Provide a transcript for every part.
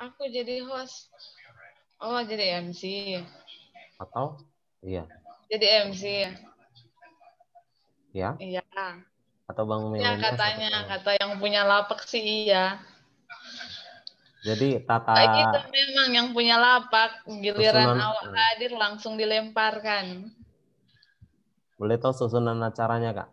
Aku jadi host. Oh, jadi MC. Atau? Iya. Jadi MC. Ya? Iya. Atau Bang Ya Melena satu katanya, tolong. kata yang punya lapak sih iya. Jadi tata Kayak gitu memang yang punya lapak, giliran susunan, awak hadir langsung dilemparkan. boleh tahu susunan acaranya, Kak?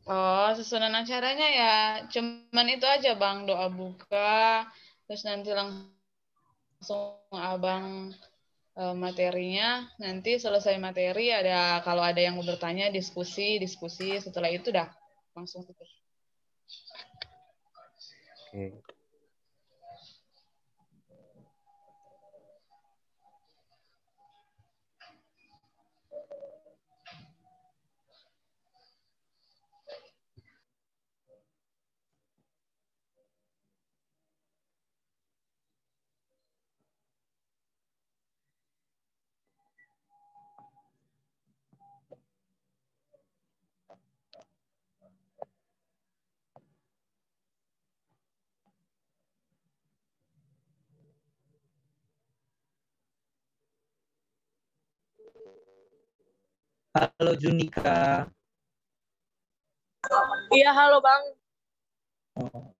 Oh, susunan acaranya ya cuman itu aja Bang, doa buka, terus nanti langsung Abang materinya, nanti selesai materi ada kalau ada yang mau bertanya diskusi, setelah itu dah langsung tutup. Oke. Halo Junika. Iya, halo Bang. Oh.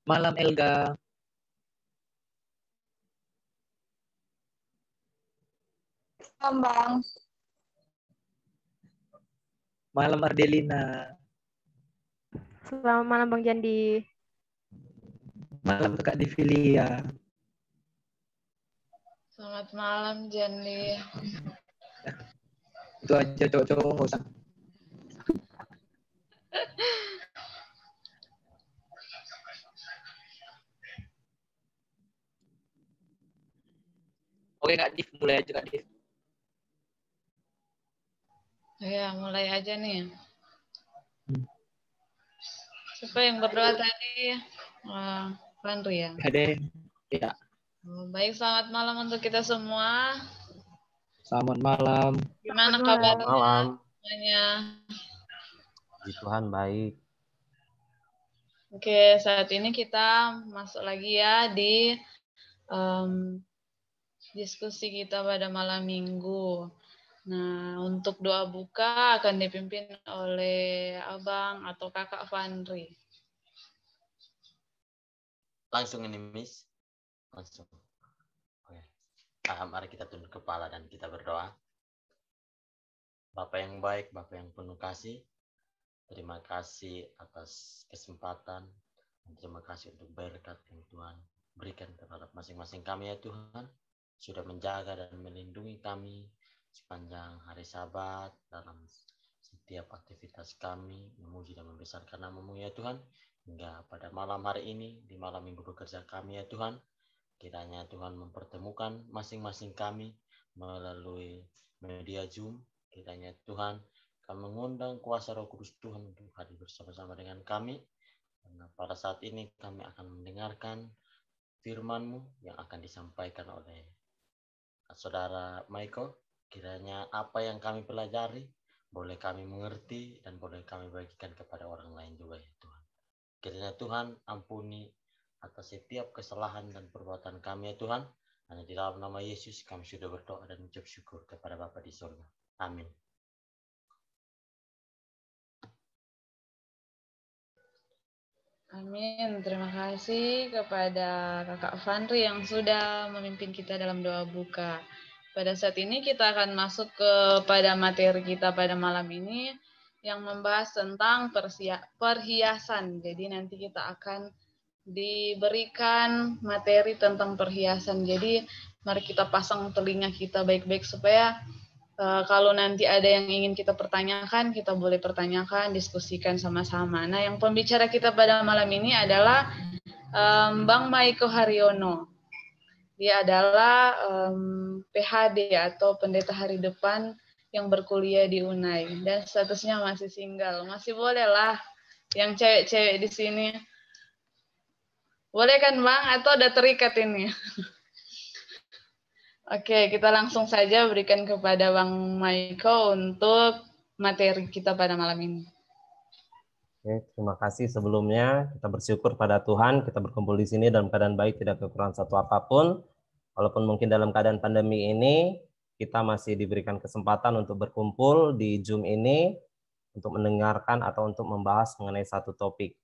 Malam Elga. Malam Bang. Malam Ardelina. Selamat malam Bang Jandi. Malam Kak Divilia. Selamat malam Jandi. Itu aja cowok-cowok nggak usah. Oke Kak Div, mulai aja Kak Div. Ya, mulai aja nih. Siapa yang berdoa tadi? Fandri ya? Ada ya. Baik, selamat malam untuk kita semua. Selamat malam. Gimana Selamat kabarnya Malam. semuanya? Puji Tuhan baik. Oke, saat ini kita masuk lagi ya di diskusi kita pada malam minggu. Nah, untuk doa buka akan dipimpin oleh Abang atau Kakak Fandri. Langsung ini, Miss. Langsung. Oke. Mari kita tunduk kepala dan kita berdoa. Bapak yang baik, Bapak yang penuh kasih, terima kasih atas kesempatan, dan terima kasih untuk berkat yang Tuhan berikan terhadap masing-masing kami ya Tuhan, sudah menjaga dan melindungi kami sepanjang hari Sabat dalam setiap aktivitas kami, memuji dan membesarkan nama-Mu ya Tuhan, hingga pada malam hari ini, di malam minggu bekerja kami ya Tuhan, kiranya Tuhan mempertemukan masing-masing kami melalui media Zoom. Kiranya Tuhan kami mengundang kuasa Roh Kudus Tuhan untuk hadir bersama-sama dengan kami. Karena pada saat ini kami akan mendengarkan firman-Mu yang akan disampaikan oleh Saudara Michael. Kiranya apa yang kami pelajari boleh kami mengerti dan boleh kami bagikan kepada orang lain juga ya Tuhan. Kiranya Tuhan ampuni atas setiap kesalahan dan perbuatan kami ya Tuhan. Hanya di dalam nama Yesus kami sudah berdoa dan mengucap syukur kepada Bapa di surga. Amin. Amin. Terima kasih kepada Kakak Fandri yang sudah memimpin kita dalam doa buka. Pada saat ini kita akan masuk kepada materi kita pada malam ini yang membahas tentang perhiasan. Jadi nanti kita akan diberikan materi tentang perhiasan. Jadi mari kita pasang telinga kita baik-baik supaya kalau nanti ada yang ingin kita pertanyakan, kita boleh pertanyakan, diskusikan sama-sama. Nah, yang pembicara kita pada malam ini adalah Bang Maiko Haryono. Dia adalah PHD atau Pendeta Hari Depan yang berkuliah di UNAI. Dan statusnya masih single. Masih boleh lah yang cewek-cewek di sini. Boleh kan Bang? Atau udah terikat ini? Oke, kita langsung saja berikan kepada Bang Maiko untuk materi kita pada malam ini. Oke, terima kasih sebelumnya. Kita bersyukur pada Tuhan, kita berkumpul di sini dalam keadaan baik, tidak kekurangan satu apapun. Walaupun mungkin dalam keadaan pandemi ini, kita masih diberikan kesempatan untuk berkumpul di Zoom ini, untuk mendengarkan atau untuk membahas mengenai satu topik.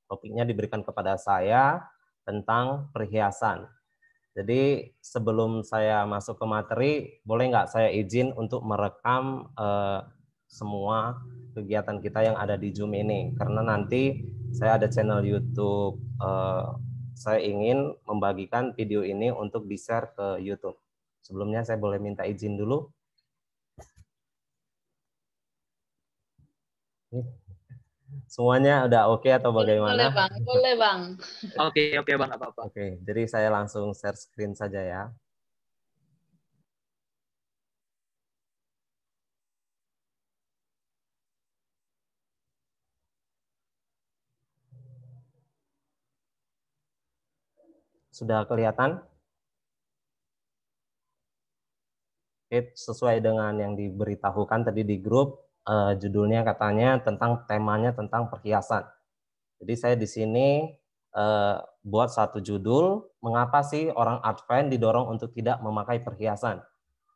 Topiknya diberikan kepada saya tentang perhiasan. Jadi sebelum saya masuk ke materi, boleh nggak saya izin untuk merekam semua kegiatan kita yang ada di Zoom ini? Karena nanti saya ada channel YouTube, saya ingin membagikan video ini untuk di-share ke YouTube. Sebelumnya saya boleh minta izin dulu? Semuanya udah oke atau bagaimana? Boleh Bang, boleh Bang. Oke Bang, nggak apa-apa. Oke, jadi saya langsung share screen saja ya. Sudah kelihatan? Oke, sesuai dengan yang diberitahukan tadi di grup, judulnya katanya tentang temanya tentang perhiasan. Jadi saya di sini buat satu judul, mengapa sih orang Advent didorong untuk tidak memakai perhiasan?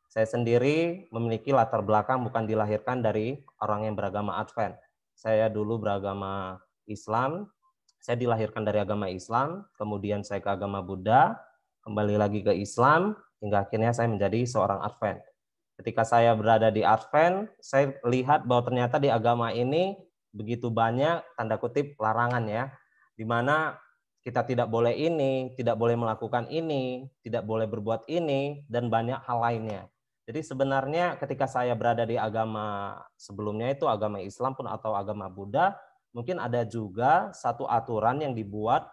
Saya sendiri memiliki latar belakang bukan dilahirkan dari orang yang beragama Advent. Saya dulu beragama Islam, saya dilahirkan dari agama Islam, kemudian saya ke agama Buddha, kembali lagi ke Islam, hingga akhirnya saya menjadi seorang Advent. Ketika saya berada di Advent, saya lihat bahwa ternyata di agama ini begitu banyak tanda kutip larangan ya, di mana kita tidak boleh ini, tidak boleh melakukan ini, tidak boleh berbuat ini, dan banyak hal lainnya. Jadi sebenarnya ketika saya berada di agama sebelumnya itu agama Islam pun atau agama Buddha, mungkin ada juga satu aturan yang dibuat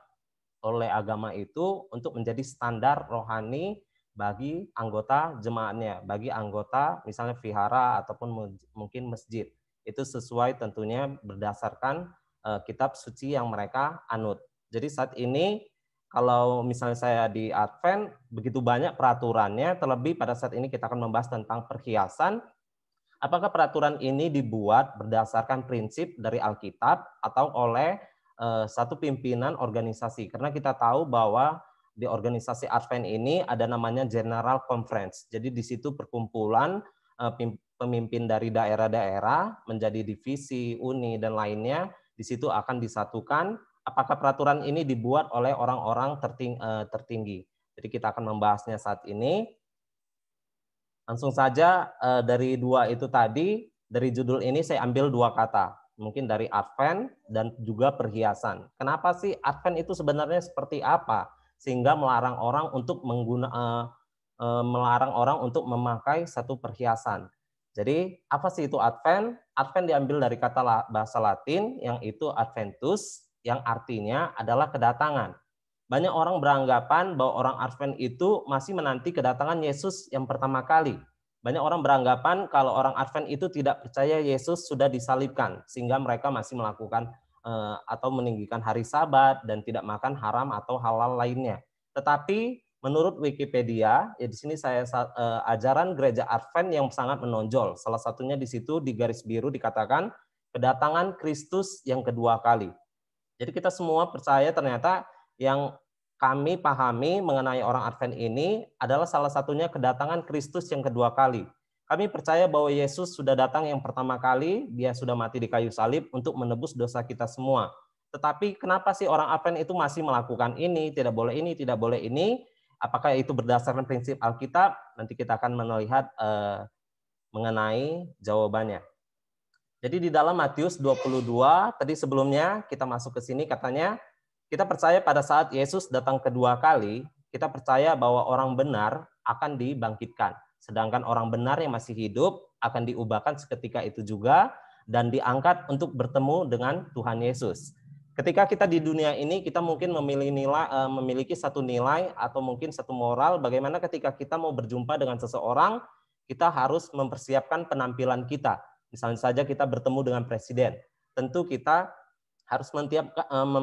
oleh agama itu untuk menjadi standar rohani bagi anggota jemaatnya, bagi anggota misalnya vihara ataupun mungkin masjid. Itu sesuai tentunya berdasarkan kitab suci yang mereka anut. Jadi saat ini kalau misalnya saya di Advent, begitu banyak peraturannya, terlebih pada saat ini kita akan membahas tentang perhiasan. Apakah peraturan ini dibuat berdasarkan prinsip dari Alkitab atau oleh satu pimpinan organisasi? Karena kita tahu bahwa di organisasi Advent ini ada namanya General Conference. Jadi di situ perkumpulan pemimpin dari daerah-daerah menjadi divisi, uni, dan lainnya. Di situ akan disatukan. Apakah peraturan ini dibuat oleh orang-orang tertinggi? Jadi kita akan membahasnya saat ini. Langsung saja dari dua itu tadi, dari judul ini saya ambil dua kata. Mungkin dari Advent dan juga perhiasan. Kenapa sih Advent itu sebenarnya seperti apa? Sehingga melarang orang untuk melarang orang untuk memakai satu perhiasan. Jadi apa sih itu Advent? Advent diambil dari kata bahasa Latin yang itu Adventus, yang artinya adalah kedatangan. Banyak orang beranggapan bahwa orang Advent itu masih menanti kedatangan Yesus yang pertama kali. Banyak orang beranggapan kalau orang Advent itu tidak percaya Yesus sudah disalibkan, sehingga mereka masih melakukan atau meninggikan hari Sabat dan tidak makan haram atau halal lainnya. Tetapi menurut Wikipedia, ya di sini saya ajaran gereja Advent yang sangat menonjol. Salah satunya di situ di garis biru dikatakan kedatangan Kristus yang kedua kali. Jadi kita semua percaya ternyata yang kami pahami mengenai orang Advent ini adalah salah satunya kedatangan Kristus yang kedua kali. Kami percaya bahwa Yesus sudah datang yang pertama kali, dia sudah mati di kayu salib untuk menebus dosa kita semua. Tetapi kenapa sih orang Advent itu masih melakukan ini, tidak boleh ini, tidak boleh ini? Apakah itu berdasarkan prinsip Alkitab? Nanti kita akan melihat mengenai jawabannya. Jadi di dalam Matius 22, tadi sebelumnya kita masuk ke sini katanya, kita percaya pada saat Yesus datang kedua kali, kita percaya bahwa orang benar akan dibangkitkan. Sedangkan orang benar yang masih hidup akan diubahkan seketika itu juga dan diangkat untuk bertemu dengan Tuhan Yesus. Ketika kita di dunia ini, kita mungkin memiliki satu nilai atau mungkin satu moral bagaimana ketika kita mau berjumpa dengan seseorang, kita harus mempersiapkan penampilan kita. Misalnya saja kita bertemu dengan presiden. Tentu kita harus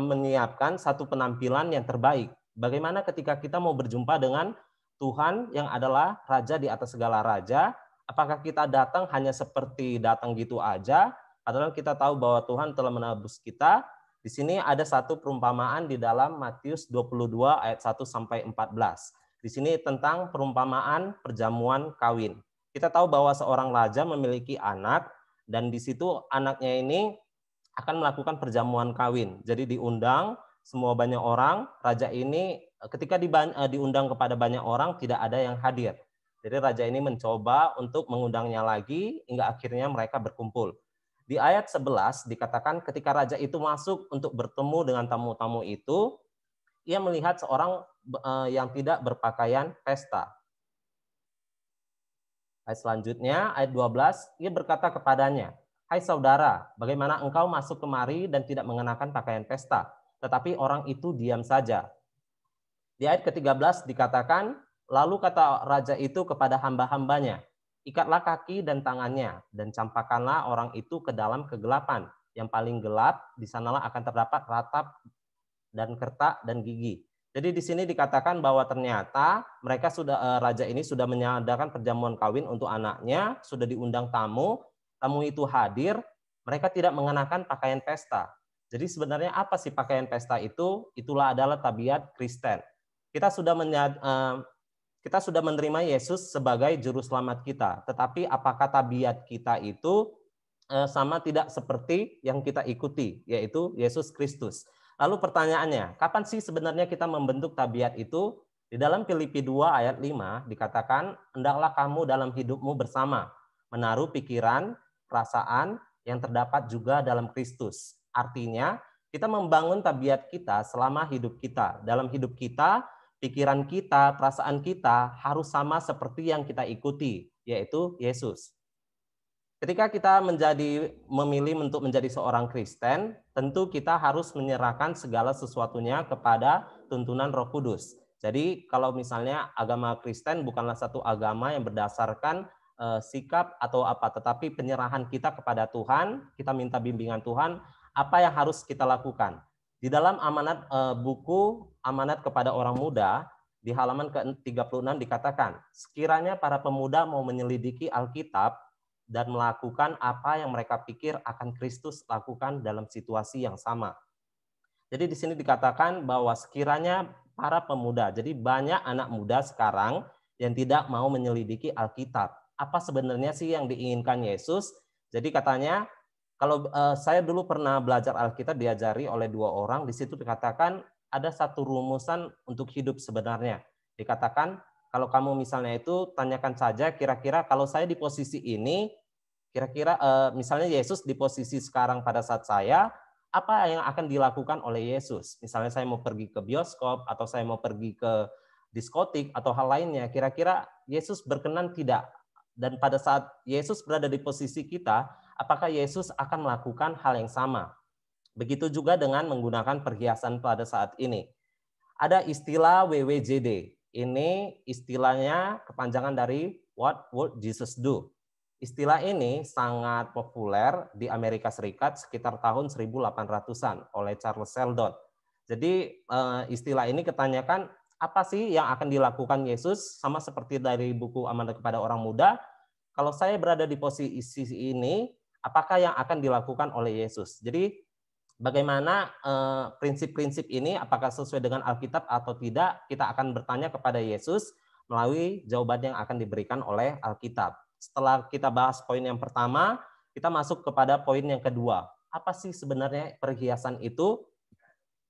menyiapkan satu penampilan yang terbaik. Bagaimana ketika kita mau berjumpa dengan Tuhan yang adalah Raja di atas segala raja, apakah kita datang hanya seperti datang gitu aja, padahal kita tahu bahwa Tuhan telah menebus kita. Di sini ada satu perumpamaan di dalam Matius 22 ayat 1 sampai 14. Di sini tentang perumpamaan perjamuan kawin. Kita tahu bahwa seorang raja memiliki anak dan di situ anaknya ini akan melakukan perjamuan kawin. Jadi diundang semua banyak orang, raja ini ketika diundang kepada banyak orang tidak ada yang hadir. Jadi raja ini mencoba untuk mengundangnya lagi hingga akhirnya mereka berkumpul. Di ayat 11 dikatakan ketika raja itu masuk untuk bertemu dengan tamu-tamu itu, ia melihat seorang yang tidak berpakaian pesta. Ayat selanjutnya, ayat 12, ia berkata kepadanya, "Hai saudara, bagaimana engkau masuk kemari dan tidak mengenakan pakaian pesta?" Tetapi orang itu diam saja. Di ayat ke-13 dikatakan, lalu kata raja itu kepada hamba-hambanya, "Ikatlah kaki dan tangannya, dan campakkanlah orang itu ke dalam kegelapan. Yang paling gelap, di sanalah akan terdapat ratap dan kertak dan gigi." Jadi di sini dikatakan bahwa ternyata mereka raja ini sudah menyadakan perjamuan kawin untuk anaknya, sudah diundang tamu, tamu itu hadir, mereka tidak mengenakan pakaian pesta. Jadi sebenarnya apa sih pakaian pesta itu? Itulah adalah tabiat Kristen. Kita sudah menerima Yesus sebagai juru selamat kita, tetapi apakah tabiat kita itu sama tidak seperti yang kita ikuti, yaitu Yesus Kristus? Lalu pertanyaannya, kapan sih sebenarnya kita membentuk tabiat itu? Di dalam Filipi 2 ayat 5 dikatakan, "Hendaklah kamu dalam hidupmu bersama, menaruh pikiran, perasaan yang terdapat juga dalam Kristus." Artinya, kita membangun tabiat kita selama hidup kita. Dalam hidup kita, pikiran kita, perasaan kita harus sama seperti yang kita ikuti, yaitu Yesus. Ketika kita memilih untuk menjadi seorang Kristen, tentu kita harus menyerahkan segala sesuatunya kepada tuntunan Roh Kudus. Jadi kalau misalnya agama Kristen bukanlah satu agama yang berdasarkan sikap atau apa, tetapi penyerahan kita kepada Tuhan, kita minta bimbingan Tuhan, apa yang harus kita lakukan. Di dalam buku Amanat kepada Orang Muda, di halaman ke-36 dikatakan, sekiranya para pemuda mau menyelidiki Alkitab dan melakukan apa yang mereka pikir akan Kristus lakukan dalam situasi yang sama. Jadi di sini dikatakan bahwa sekiranya para pemuda, jadi banyak anak muda sekarang yang tidak mau menyelidiki Alkitab. Apa sebenarnya sih yang diinginkan Yesus? Jadi katanya, kalau saya dulu pernah belajar Alkitab diajari oleh 2 orang, di situ dikatakan ada satu rumusan untuk hidup sebenarnya. Dikatakan, kalau kamu misalnya itu tanyakan saja kira-kira kalau saya di posisi ini, kira-kira misalnya Yesus di posisi sekarang pada saat saya, apa yang akan dilakukan oleh Yesus? Misalnya saya mau pergi ke bioskop atau saya mau pergi ke diskotik atau hal lainnya, kira-kira Yesus berkenan tidak? Dan pada saat Yesus berada di posisi kita, apakah Yesus akan melakukan hal yang sama? Begitu juga dengan menggunakan perhiasan pada saat ini. Ada istilah WWJD. Ini istilahnya kepanjangan dari What Would Jesus Do? Istilah ini sangat populer di Amerika Serikat sekitar tahun 1800-an oleh Charles Sheldon. Jadi istilah ini ketanyakan apa sih yang akan dilakukan Yesus, sama seperti dari buku Amanat kepada Orang Muda. Kalau saya berada di posisi ini, apakah yang akan dilakukan oleh Yesus? Jadi bagaimana prinsip-prinsip ini, apakah sesuai dengan Alkitab atau tidak, kita akan bertanya kepada Yesus melalui jawaban yang akan diberikan oleh Alkitab. Setelah kita bahas poin yang pertama, kita masuk kepada poin yang kedua. Apa sih sebenarnya perhiasan itu?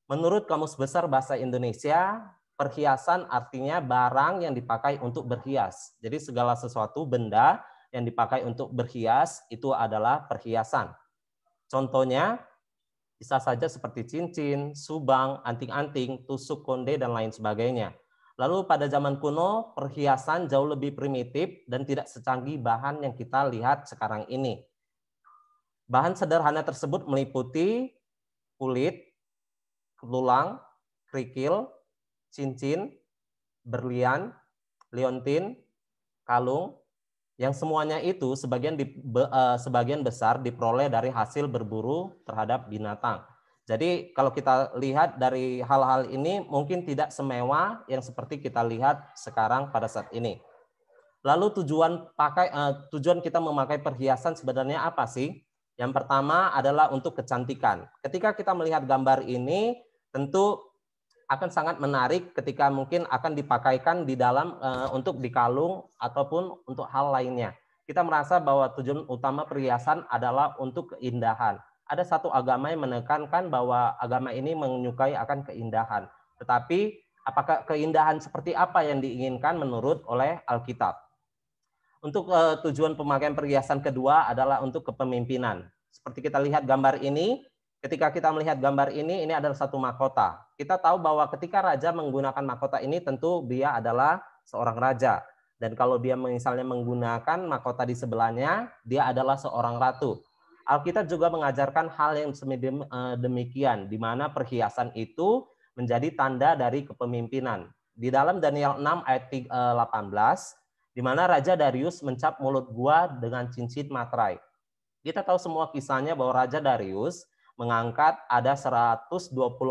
Menurut Kamus Besar Bahasa Indonesia, perhiasan artinya barang yang dipakai untuk berhias. Jadi segala sesuatu benda yang dipakai untuk berhias itu adalah perhiasan. Contohnya, bisa saja seperti cincin, subang, anting-anting, tusuk konde, dan lain sebagainya. Lalu pada zaman kuno, perhiasan jauh lebih primitif dan tidak secanggih bahan yang kita lihat sekarang ini. Bahan sederhana tersebut meliputi kulit, tulang, kerikil, cincin, berlian, liontin, kalung, yang semuanya itu sebagian besar diperoleh dari hasil berburu terhadap binatang. Jadi kalau kita lihat dari hal-hal ini mungkin tidak semewah yang seperti kita lihat sekarang pada saat ini. Lalu tujuan kita memakai perhiasan sebenarnya apa sih? Yang pertama adalah untuk kecantikan. Ketika kita melihat gambar ini, tentu akan sangat menarik ketika mungkin akan dipakaikan di dalam untuk di kalung ataupun untuk hal lainnya. Kita merasa bahwa tujuan utama perhiasan adalah untuk keindahan. Ada satu agama yang menekankan bahwa agama ini menyukai akan keindahan. Tetapi apakah keindahan seperti apa yang diinginkan menurut oleh Alkitab? Untuk tujuan pemakaian perhiasan kedua adalah untuk kepemimpinan. Seperti kita lihat gambar ini, ketika kita melihat gambar ini adalah satu mahkota. Kita tahu bahwa ketika raja menggunakan mahkota ini tentu dia adalah seorang raja. Dan kalau dia misalnya menggunakan mahkota di sebelahnya, dia adalah seorang ratu. Alkitab juga mengajarkan hal yang demikian, di mana perhiasan itu menjadi tanda dari kepemimpinan. Di dalam Daniel 6 ayat 18, di mana Raja Darius mencap mulut gua dengan cincin materai. Kita tahu semua kisahnya bahwa Raja Darius mengangkat ada 120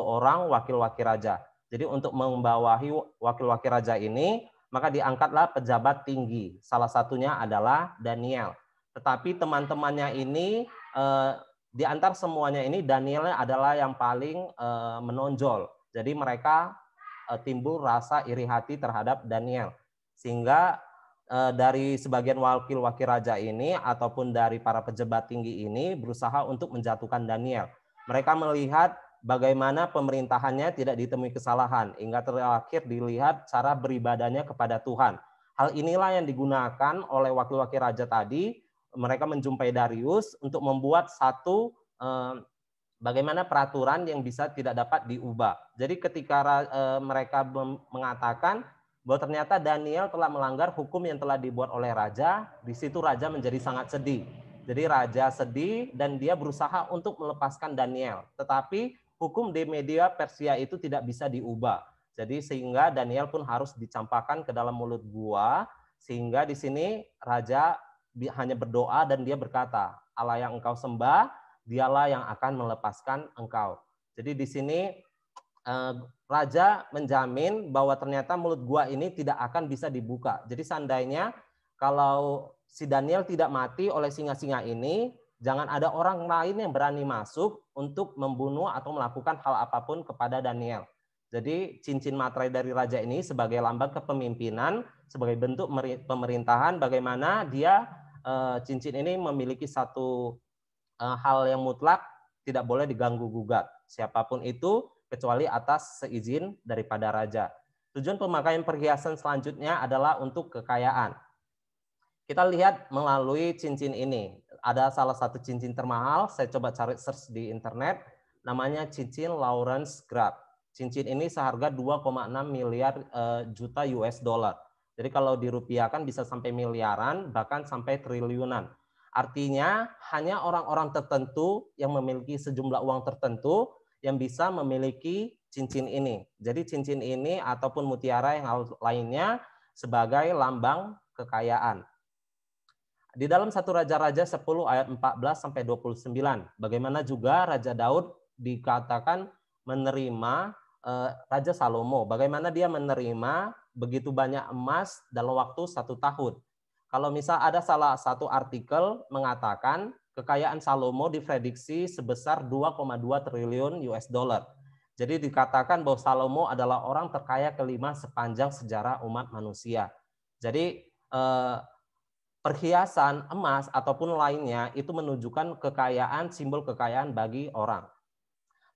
orang wakil-wakil raja. Jadi untuk membawahi wakil-wakil raja ini, maka diangkatlah pejabat tinggi. Salah satunya adalah Daniel. Tetapi teman-temannya ini, di antara semuanya ini, Daniel adalah yang paling menonjol. Jadi mereka timbul rasa iri hati terhadap Daniel. Sehingga dari sebagian wakil-wakil raja ini ataupun dari para pejabat tinggi ini berusaha untuk menjatuhkan Daniel. Mereka melihat bagaimana pemerintahannya tidak ditemui kesalahan, hingga terakhir dilihat cara beribadahnya kepada Tuhan. Hal inilah yang digunakan oleh wakil-wakil raja tadi. Mereka menjumpai Darius untuk membuat satu bagaimana peraturan yang bisa tidak dapat diubah. Jadi ketika mereka mengatakan bahwa ternyata Daniel telah melanggar hukum yang telah dibuat oleh raja, di situ raja menjadi sangat sedih. Jadi raja sedih dan dia berusaha untuk melepaskan Daniel. Tetapi hukum di media Persia itu tidak bisa diubah. Jadi sehingga Daniel pun harus dicampakkan ke dalam mulut gua, sehingga di sini raja hanya berdoa dan dia berkata, Allah yang engkau sembah, dialah yang akan melepaskan engkau. Jadi di sini raja menjamin bahwa ternyata mulut gua ini tidak akan bisa dibuka. Jadi seandainya kalau si Daniel tidak mati oleh singa-singa ini, jangan ada orang lain yang berani masuk untuk membunuh atau melakukan hal apapun kepada Daniel. Jadi cincin materai dari raja ini sebagai lambang kepemimpinan, sebagai bentuk pemerintahan, bagaimana dia cincin ini memiliki satu hal yang mutlak, tidak boleh diganggu-gugat siapapun itu, kecuali atas seizin daripada raja. Tujuan pemakaian perhiasan selanjutnya adalah untuk kekayaan. Kita lihat melalui cincin ini. Ada salah satu cincin termahal, saya coba cari search di internet, namanya cincin Lawrence Grab. Cincin ini seharga 2,6 miliar juta US dollar. Jadi kalau dirupiahkan bisa sampai miliaran, bahkan sampai triliunan. Artinya hanya orang-orang tertentu yang memiliki sejumlah uang tertentu yang bisa memiliki cincin ini. Jadi cincin ini ataupun mutiara yang lainnya sebagai lambang kekayaan. Di dalam 1 Raja-Raja 10 ayat 14 sampai 29, bagaimana juga Raja Daud dikatakan menerima Raja Salomo, bagaimana dia menerima begitu banyak emas dalam waktu 1 tahun. Kalau misal ada salah satu artikel mengatakan kekayaan Salomo diprediksi sebesar 2,2 triliun US dollar. Jadi dikatakan bahwa Salomo adalah orang terkaya kelima sepanjang sejarah umat manusia. Jadi perhiasan emas ataupun lainnya itu menunjukkan kekayaan, simbol kekayaan bagi orang.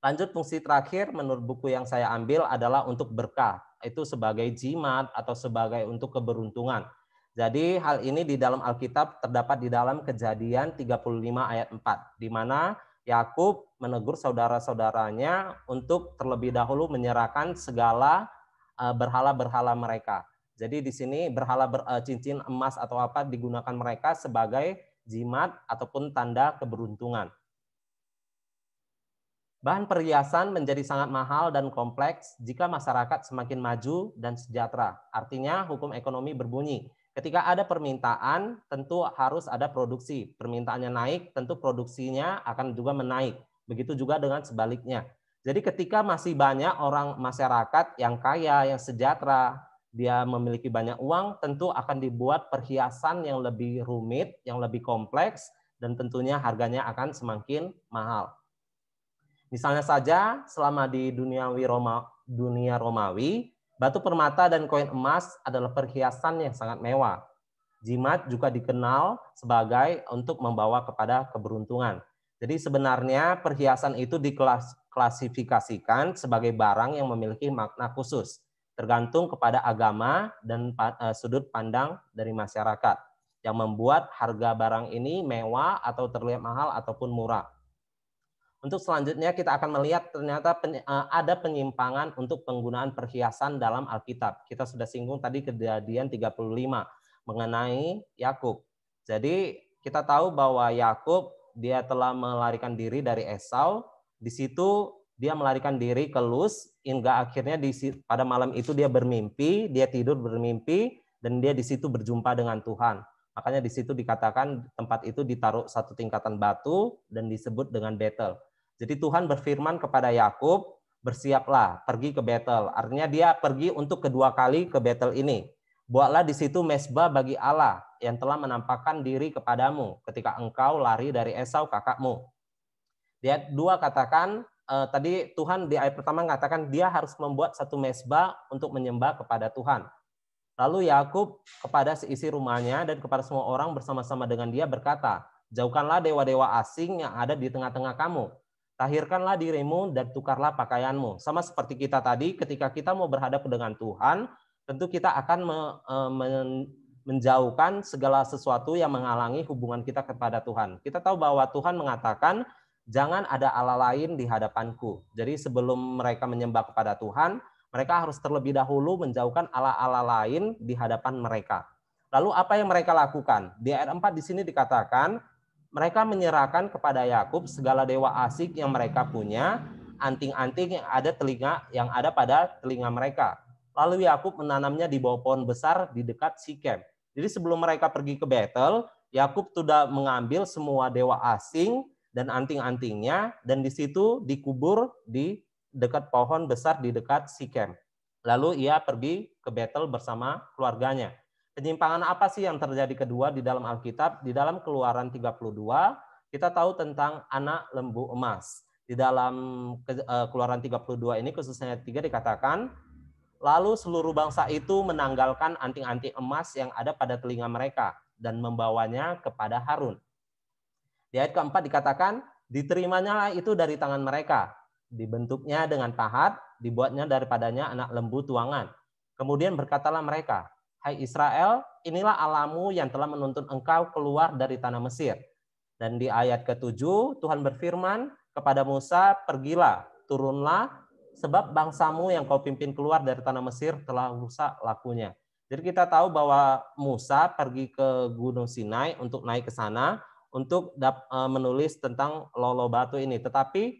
Lanjut, fungsi terakhir menurut buku yang saya ambil adalah untuk berkah. Itu sebagai jimat atau sebagai untuk keberuntungan. Jadi hal ini di dalam Alkitab terdapat di dalam Kejadian 35 ayat 4, di mana Yakub menegur saudara-saudaranya untuk terlebih dahulu menyerahkan segala berhala-berhala mereka. Jadi di sini cincin emas atau apa digunakan mereka sebagai jimat ataupun tanda keberuntungan. Bahan perhiasan menjadi sangat mahal dan kompleks jika masyarakat semakin maju dan sejahtera. Artinya hukum ekonomi berbunyi, ketika ada permintaan, tentu harus ada produksi. Permintaannya naik, tentu produksinya akan juga menaik. Begitu juga dengan sebaliknya. Jadi ketika masih banyak orang masyarakat yang kaya, yang sejahtera, dia memiliki banyak uang, tentu akan dibuat perhiasan yang lebih rumit, yang lebih kompleks, dan tentunya harganya akan semakin mahal. Misalnya saja, selama di dunia Romawi, batu permata dan koin emas adalah perhiasan yang sangat mewah. Jimat juga dikenal sebagai untuk membawa kepada keberuntungan. Jadi sebenarnya perhiasan itu diklasifikasikan sebagai barang yang memiliki makna khusus, tergantung kepada agama dan sudut pandang dari masyarakat, yang membuat harga barang ini mewah atau terlihat mahal ataupun murah. Untuk selanjutnya kita akan melihat ternyata ada penyimpangan untuk penggunaan perhiasan dalam Alkitab. Kita sudah singgung tadi Kejadian 35 mengenai Yakub. Jadi kita tahu bahwa Yakub dia telah melarikan diri dari Esau. Di situ dia melarikan diri ke Luz hingga akhirnya pada malam itu dia bermimpi, dia tidur bermimpi dan dia di situ berjumpa dengan Tuhan. Makanya di situ dikatakan tempat itu ditaruh satu tingkatan batu dan disebut dengan Betel. Jadi Tuhan berfirman kepada Yakub, bersiaplah pergi ke Betel. Artinya dia pergi untuk kedua kali ke Betel ini. Buatlah di situ mezbah bagi Allah yang telah menampakkan diri kepadamu ketika engkau lari dari Esau kakakmu. Di ayat 2 katakan, tadi Tuhan di ayat pertama mengatakan dia harus membuat satu mezbah untuk menyembah kepada Tuhan. Lalu Yakub kepada seisi rumahnya dan kepada semua orang bersama-sama dengan dia berkata, jauhkanlah dewa-dewa asing yang ada di tengah-tengah kamu. Tahirkanlah dirimu dan tukarlah pakaianmu. Sama seperti kita tadi, ketika kita mau berhadapan dengan Tuhan, tentu kita akan menjauhkan segala sesuatu yang menghalangi hubungan kita kepada Tuhan. Kita tahu bahwa Tuhan mengatakan, jangan ada Allah lain di hadapanku. Jadi sebelum mereka menyembah kepada Tuhan, mereka harus terlebih dahulu menjauhkan Allah-Allah lain di hadapan mereka. Lalu apa yang mereka lakukan? Di ayat 4 di sini dikatakan, mereka menyerahkan kepada Yakub segala dewa asing yang mereka punya, anting-anting yang ada pada telinga mereka. Lalu Yakub menanamnya di bawah pohon besar di dekat Sikem. Jadi sebelum mereka pergi ke Betel, Yakub sudah mengambil semua dewa asing dan anting-antingnya dan di situ dikubur di dekat pohon besar di dekat Sikem. Lalu ia pergi ke Betel bersama keluarganya. Penyimpangan apa sih yang terjadi kedua di dalam Alkitab? Di dalam Keluaran 32, kita tahu tentang anak lembu emas. Di dalam Keluaran 32 ini khususnya 3 dikatakan, lalu seluruh bangsa itu menanggalkan anting-anting emas yang ada pada telinga mereka dan membawanya kepada Harun. Di ayat keempat dikatakan, diterimanya itu dari tangan mereka. Dibentuknya dengan pahat, dibuatnya daripadanya anak lembu tuangan. Kemudian berkatalah mereka, hai Israel, inilah Allahmu yang telah menuntun engkau keluar dari tanah Mesir. Dan di ayat ke-7, Tuhan berfirman kepada Musa, pergilah, turunlah, sebab bangsamu yang kau pimpin keluar dari tanah Mesir telah rusak lakunya. Jadi kita tahu bahwa Musa pergi ke Gunung Sinai untuk naik ke sana, untuk menulis tentang lolo batu ini. Tetapi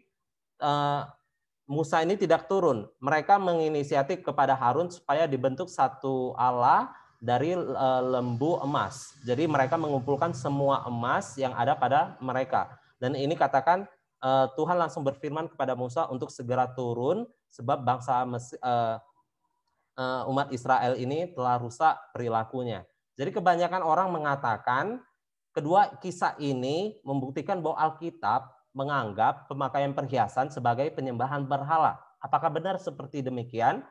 Musa ini tidak turun. Mereka menginisiatif kepada Harun supaya dibentuk satu Allah dari lembu emas. Jadi mereka mengumpulkan semua emas yang ada pada mereka. Dan ini katakan Tuhan langsung berfirman kepada Musa untuk segera turun sebab bangsa umat Israel ini telah rusak perilakunya. Jadi kebanyakan orang mengatakan kedua kisah ini membuktikan bahwa Alkitab menganggap pemakaian perhiasan sebagai penyembahan berhala. Apakah benar seperti demikian?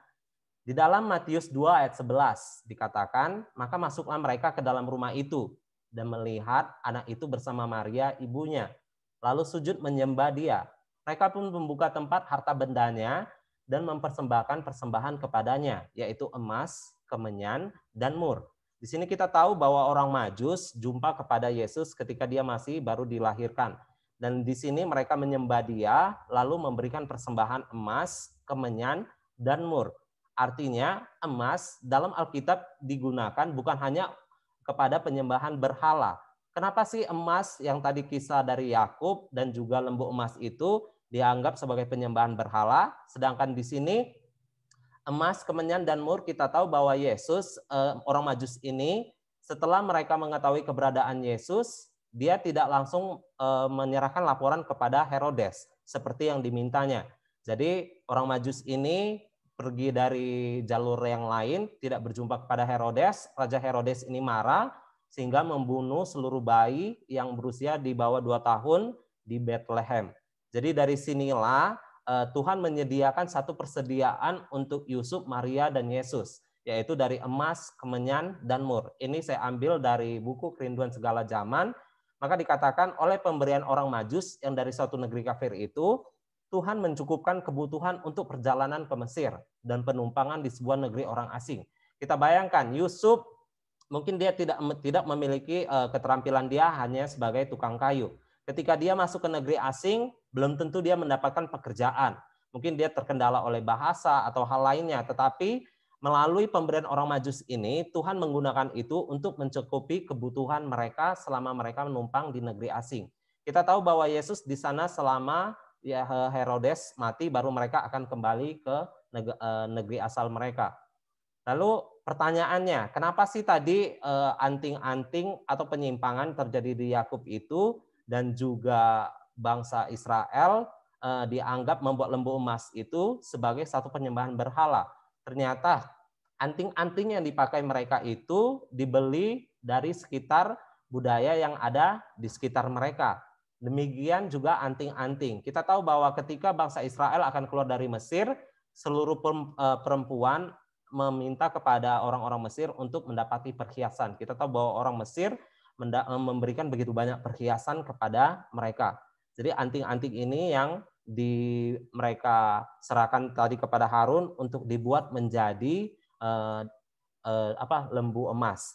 Di dalam Matius 2 ayat 11 dikatakan, maka masuklah mereka ke dalam rumah itu dan melihat anak itu bersama Maria ibunya. Lalu sujud menyembah dia. Mereka pun membuka tempat harta bendanya dan mempersembahkan persembahan kepadanya, yaitu emas, kemenyan, dan mur. Di sini kita tahu bahwa orang Majus jumpa kepada Yesus ketika dia masih baru dilahirkan. Dan di sini mereka menyembah dia, lalu memberikan persembahan emas, kemenyan, dan mur. Artinya emas dalam Alkitab digunakan bukan hanya kepada penyembahan berhala. Kenapa sih emas yang tadi kisah dari Yakub dan juga lembu emas itu dianggap sebagai penyembahan berhala? Sedangkan di sini emas, kemenyan, dan mur kita tahu bahwa Yesus, orang Majus ini, setelah mereka mengetahui keberadaan Yesus, dia tidak langsung menyerahkan laporan kepada Herodes. seperti yang dimintanya. Jadi orang Majus ini pergi dari jalur yang lain, tidak berjumpa kepada Herodes. Raja Herodes ini marah sehingga membunuh seluruh bayi yang berusia di bawah 2 tahun di Bethlehem. Jadi dari sinilah Tuhan menyediakan satu persediaan untuk Yusuf, Maria, dan Yesus, yaitu dari emas, kemenyan, dan mur. Ini saya ambil dari buku Kerinduan Segala Zaman. Maka dikatakan oleh pemberian orang Majus yang dari suatu negeri kafir itu, Tuhan mencukupkan kebutuhan untuk perjalanan ke Mesir dan penumpangan di sebuah negeri orang asing. Kita bayangkan Yusuf mungkin dia tidak memiliki keterampilan, dia hanya sebagai tukang kayu. Ketika dia masuk ke negeri asing, belum tentu dia mendapatkan pekerjaan. Mungkin dia terkendala oleh bahasa atau hal lainnya, tetapi melalui pemberian orang Majus ini, Tuhan menggunakan itu untuk mencukupi kebutuhan mereka selama mereka menumpang di negeri asing. Kita tahu bahwa Yesus di sana selama Herodes mati, baru mereka akan kembali ke negeri asal mereka. Lalu pertanyaannya, kenapa sih tadi anting-anting atau penyimpangan terjadi di Yakub itu dan juga bangsa Israel dianggap membuat lembu emas itu sebagai satu penyembahan berhala? Ternyata anting-anting yang dipakai mereka itu dibeli dari sekitar budaya yang ada di sekitar mereka. Demikian juga anting-anting. Kita tahu bahwa ketika bangsa Israel akan keluar dari Mesir, seluruh perempuan meminta kepada orang-orang Mesir untuk mendapati perhiasan. Kita tahu bahwa orang Mesir memberikan begitu banyak perhiasan kepada mereka. Jadi anting-anting ini yang mereka serahkan tadi kepada Harun untuk dibuat menjadi lembu emas.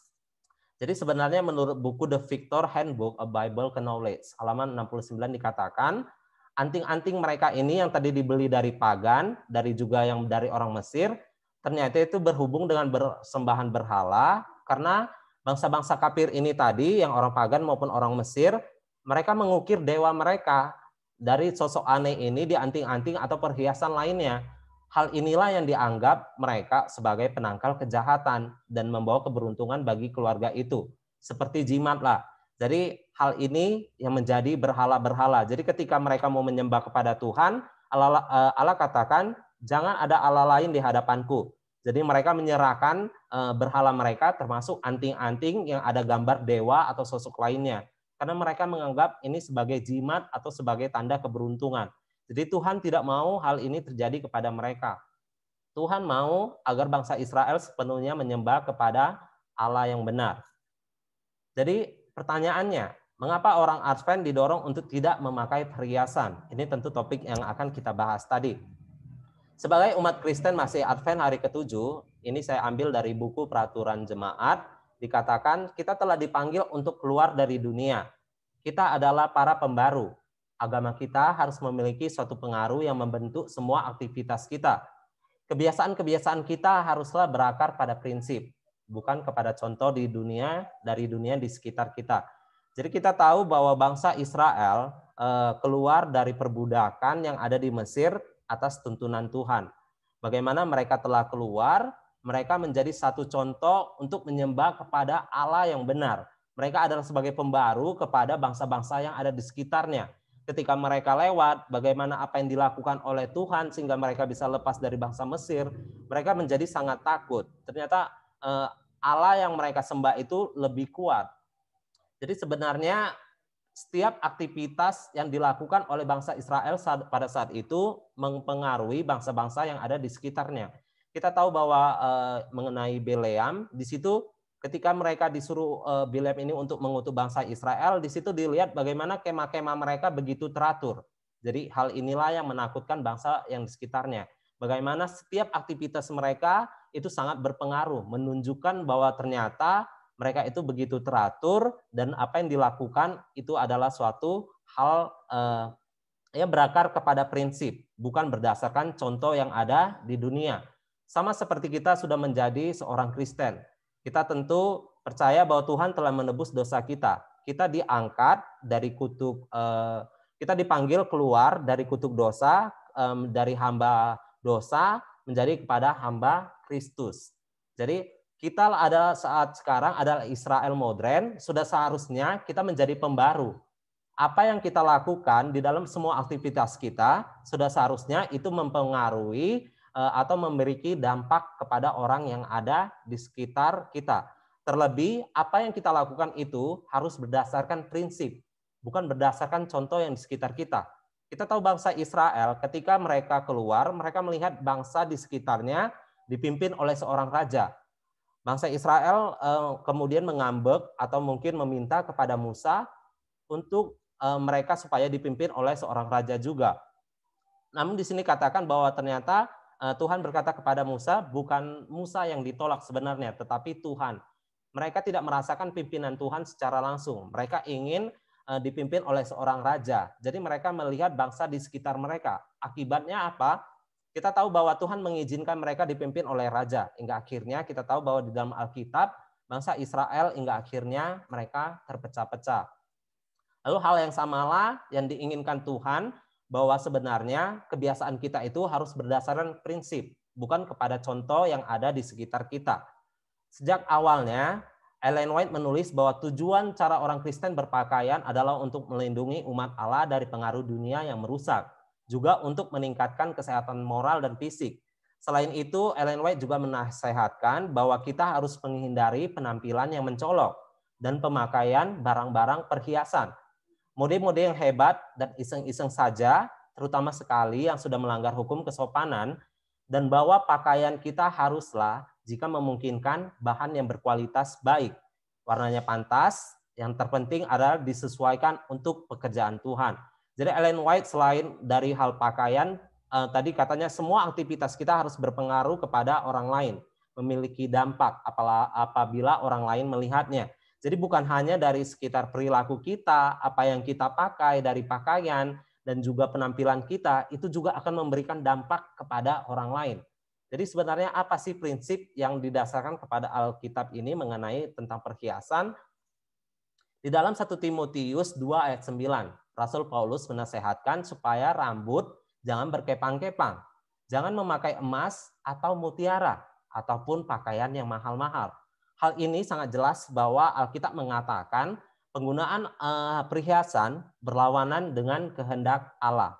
Jadi sebenarnya menurut buku The Victor Handbook A Bible Knowledge halaman 69 dikatakan anting-anting mereka ini yang tadi dibeli dari pagan, dari juga yang dari orang Mesir, ternyata itu berhubung dengan persembahan berhala, karena bangsa-bangsa kafir ini tadi yang orang pagan maupun orang Mesir, mereka mengukir dewa mereka dari sosok aneh ini di anting-anting atau perhiasan lainnya. Hal inilah yang dianggap mereka sebagai penangkal kejahatan dan membawa keberuntungan bagi keluarga itu. Seperti jimat lah. Jadi hal ini yang menjadi berhala-berhala. Jadi ketika mereka mau menyembah kepada Tuhan, Allah katakan, jangan ada Allah lain di hadapanku. Jadi mereka menyerahkan berhala mereka termasuk anting-anting yang ada gambar dewa atau sosok lainnya. Karena mereka menganggap ini sebagai jimat atau sebagai tanda keberuntungan. Jadi Tuhan tidak mau hal ini terjadi kepada mereka. Tuhan mau agar bangsa Israel sepenuhnya menyembah kepada Allah yang benar. Jadi pertanyaannya, mengapa orang Advent didorong untuk tidak memakai perhiasan? Ini tentu topik yang akan kita bahas tadi. Sebagai umat Kristen masih Advent hari ke-7, ini saya ambil dari buku Peraturan Jemaat, dikatakan kita telah dipanggil untuk keluar dari dunia. Kita adalah para pembaru. Agama kita harus memiliki suatu pengaruh yang membentuk semua aktivitas kita. Kebiasaan-kebiasaan kita haruslah berakar pada prinsip, bukan kepada contoh dari dunia di sekitar kita. Jadi kita tahu bahwa bangsa Israel keluar dari perbudakan yang ada di Mesir atas tuntunan Tuhan. Bagaimana mereka telah keluar, mereka menjadi satu contoh untuk menyembah kepada Allah yang benar. Mereka adalah sebagai pembaru kepada bangsa-bangsa yang ada di sekitarnya. Ketika mereka lewat, bagaimana apa yang dilakukan oleh Tuhan sehingga mereka bisa lepas dari bangsa Mesir, mereka menjadi sangat takut. Ternyata Allah yang mereka sembah itu lebih kuat. Jadi sebenarnya setiap aktivitas yang dilakukan oleh bangsa Israel pada saat itu mempengaruhi bangsa-bangsa yang ada di sekitarnya. Kita tahu bahwa mengenai Bileam, di situ ketika mereka disuruh Bileam ini untuk mengutus bangsa Israel, di situ dilihat bagaimana kemah-kemah mereka begitu teratur. Jadi hal inilah yang menakutkan bangsa yang di sekitarnya. Bagaimana setiap aktivitas mereka itu sangat berpengaruh, menunjukkan bahwa ternyata mereka itu begitu teratur dan apa yang dilakukan itu adalah suatu hal berakar kepada prinsip, bukan berdasarkan contoh yang ada di dunia. Sama seperti kita sudah menjadi seorang Kristen. Kita tentu percaya bahwa Tuhan telah menebus dosa kita. Kita diangkat dari kutuk, kita dipanggil keluar dari kutuk dosa, dari hamba dosa menjadi kepada hamba Kristus. Jadi kita adalah saat sekarang adalah Israel modern, sudah seharusnya kita menjadi pembaru. apa yang kita lakukan di dalam semua aktivitas kita sudah seharusnya itu mempengaruhi atau memiliki dampak kepada orang yang ada di sekitar kita. Terlebih, apa yang kita lakukan itu harus berdasarkan prinsip, bukan berdasarkan contoh yang di sekitar kita. Kita tahu bangsa Israel ketika mereka keluar, mereka melihat bangsa di sekitarnya dipimpin oleh seorang raja. Bangsa Israel kemudian mengambek atau mungkin meminta kepada Musa untuk mereka supaya dipimpin oleh seorang raja juga. Namun di sini katakan bahwa ternyata Tuhan berkata kepada Musa, bukan Musa yang ditolak sebenarnya, tetapi Tuhan. Mereka tidak merasakan pimpinan Tuhan secara langsung. Mereka ingin dipimpin oleh seorang raja. Jadi mereka melihat bangsa di sekitar mereka. Akibatnya apa? Kita tahu bahwa Tuhan mengizinkan mereka dipimpin oleh raja. Hingga akhirnya kita tahu bahwa di dalam Alkitab, bangsa Israel hingga akhirnya mereka terpecah-pecah. Lalu hal yang samalah yang diinginkan Tuhan, bahwa sebenarnya kebiasaan kita itu harus berdasarkan prinsip, bukan kepada contoh yang ada di sekitar kita. Sejak awalnya, Ellen White menulis bahwa tujuan cara orang Kristen berpakaian adalah untuk melindungi umat Allah dari pengaruh dunia yang merusak, juga untuk meningkatkan kesehatan moral dan fisik. Selain itu, Ellen White juga menasihatkan bahwa kita harus menghindari penampilan yang mencolok dan pemakaian barang-barang perhiasan. Mode-mode yang hebat dan iseng-iseng saja, terutama sekali yang sudah melanggar hukum kesopanan, dan bahwa pakaian kita haruslah, jika memungkinkan, bahan yang berkualitas baik. Warnanya pantas, yang terpenting adalah disesuaikan untuk pekerjaan Tuhan. Jadi Ellen White selain dari hal pakaian, tadi katanya semua aktivitas kita harus berpengaruh kepada orang lain, memiliki dampak apabila orang lain melihatnya. Jadi bukan hanya dari sekitar perilaku kita, apa yang kita pakai dari pakaian, dan juga penampilan kita, itu juga akan memberikan dampak kepada orang lain. Jadi sebenarnya apa sih prinsip yang didasarkan kepada Alkitab ini mengenai tentang perhiasan? Di dalam 1 Timotius 2 ayat 9, Rasul Paulus menasehatkan supaya rambut jangan berkepang-kepang, jangan memakai emas atau mutiara, ataupun pakaian yang mahal-mahal. Hal ini sangat jelas bahwa Alkitab mengatakan penggunaan perhiasan berlawanan dengan kehendak Allah.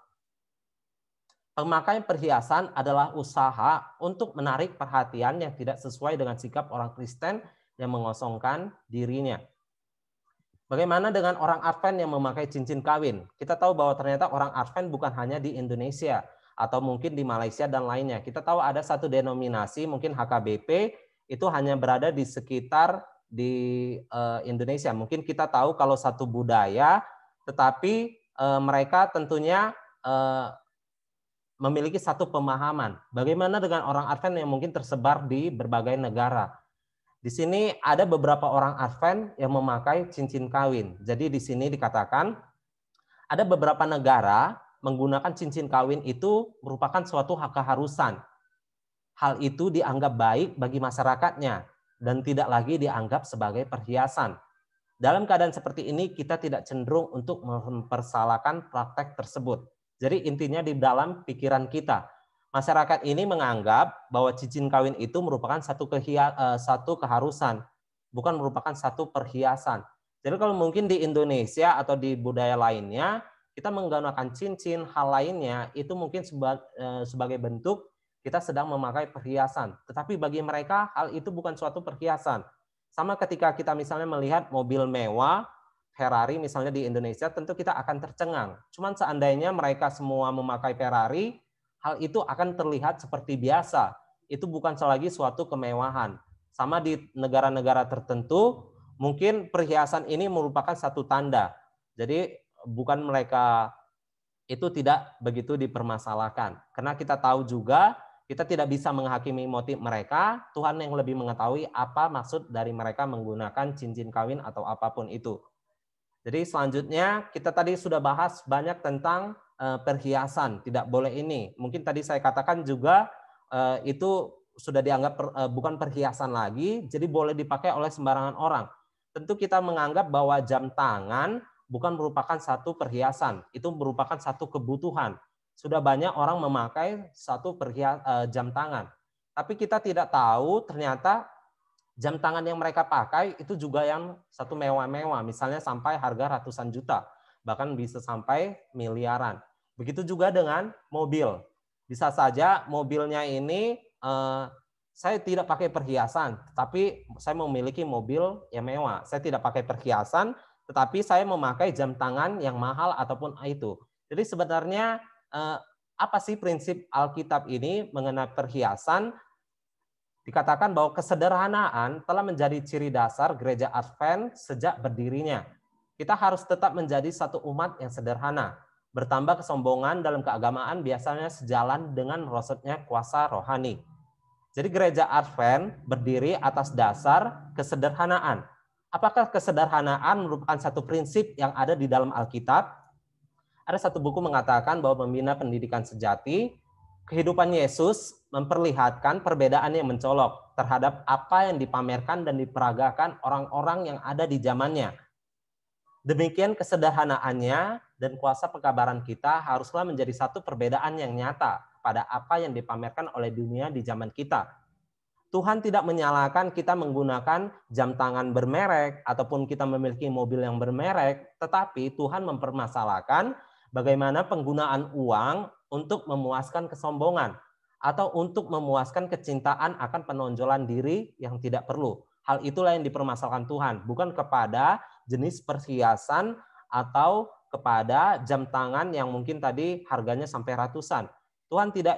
Pemakaian perhiasan adalah usaha untuk menarik perhatian yang tidak sesuai dengan sikap orang Kristen yang mengosongkan dirinya. Bagaimana dengan orang Advent yang memakai cincin kawin? Kita tahu bahwa ternyata orang Advent bukan hanya di Indonesia atau mungkin di Malaysia dan lainnya. Kita tahu ada satu denominasi, mungkin HKBP, itu hanya berada di sekitar di Indonesia. Mungkin kita tahu kalau satu budaya, tetapi mereka tentunya memiliki satu pemahaman. Bagaimana dengan orang Advent yang mungkin tersebar di berbagai negara? Di sini ada beberapa orang Advent yang memakai cincin kawin. Jadi di sini dikatakan ada beberapa negara menggunakan cincin kawin itu merupakan suatu keharusan. Hal itu dianggap baik bagi masyarakatnya dan tidak lagi dianggap sebagai perhiasan. Dalam keadaan seperti ini, kita tidak cenderung untuk mempersalahkan praktek tersebut. Jadi intinya di dalam pikiran kita, masyarakat ini menganggap bahwa cincin kawin itu merupakan satu keharusan, bukan merupakan satu perhiasan. Jadi kalau mungkin di Indonesia atau di budaya lainnya, kita menggunakan cincin, hal lainnya, itu mungkin sebagai bentuk kita sedang memakai perhiasan. Tetapi bagi mereka hal itu bukan suatu perhiasan. Sama ketika kita misalnya melihat mobil mewah, Ferrari misalnya di Indonesia, tentu kita akan tercengang. Cuman seandainya mereka semua memakai Ferrari, hal itu akan terlihat seperti biasa. Itu bukan lagi suatu kemewahan. Sama di negara-negara tertentu, mungkin perhiasan ini merupakan satu tanda. Jadi bukan mereka itu tidak begitu dipermasalahkan. Karena kita tahu juga, kita tidak bisa menghakimi motif mereka, Tuhan yang lebih mengetahui apa maksud dari mereka menggunakan cincin kawin atau apapun itu. Jadi selanjutnya kita tadi sudah bahas banyak tentang perhiasan, tidak boleh ini. Mungkin tadi saya katakan juga itu sudah dianggap bukan perhiasan lagi, jadi boleh dipakai oleh sembarangan orang. Tentu kita menganggap bahwa jam tangan bukan merupakan satu perhiasan, itu merupakan satu kebutuhan. Sudah banyak orang memakai satu jam tangan. Tapi kita tidak tahu ternyata jam tangan yang mereka pakai itu juga yang satu mewah-mewah. Misalnya sampai harga ratusan juta. bahkan bisa sampai miliaran. Begitu juga dengan mobil. Bisa saja mobilnya ini saya tidak pakai perhiasan, tetapi saya memiliki mobil yang mewah. Saya tidak pakai perhiasan, tetapi saya memakai jam tangan yang mahal ataupun itu. Jadi sebenarnya apa sih prinsip Alkitab ini mengenai perhiasan? Dikatakan bahwa kesederhanaan telah menjadi ciri dasar gereja Advent sejak berdirinya. Kita harus tetap menjadi satu umat yang sederhana. Bertambah kesombongan dalam keagamaan biasanya sejalan dengan merosotnya kuasa rohani. Jadi gereja Advent berdiri atas dasar kesederhanaan. Apakah kesederhanaan merupakan satu prinsip yang ada di dalam Alkitab? Ada satu buku mengatakan bahwa membina pendidikan sejati, kehidupan Yesus memperlihatkan perbedaan yang mencolok terhadap apa yang dipamerkan dan diperagakan orang-orang yang ada di zamannya. Demikian kesederhanaannya dan kuasa pekabaran kita haruslah menjadi satu perbedaan yang nyata pada apa yang dipamerkan oleh dunia di zaman kita. Tuhan tidak menyalahkan kita menggunakan jam tangan bermerek ataupun kita memiliki mobil yang bermerek, tetapi Tuhan mempermasalahkan bagaimana penggunaan uang untuk memuaskan kesombongan atau untuk memuaskan kecintaan akan penonjolan diri yang tidak perlu. Hal itulah yang dipermasalahkan Tuhan, bukan kepada jenis perhiasan atau kepada jam tangan yang mungkin tadi harganya sampai ratusan. Tuhan tidak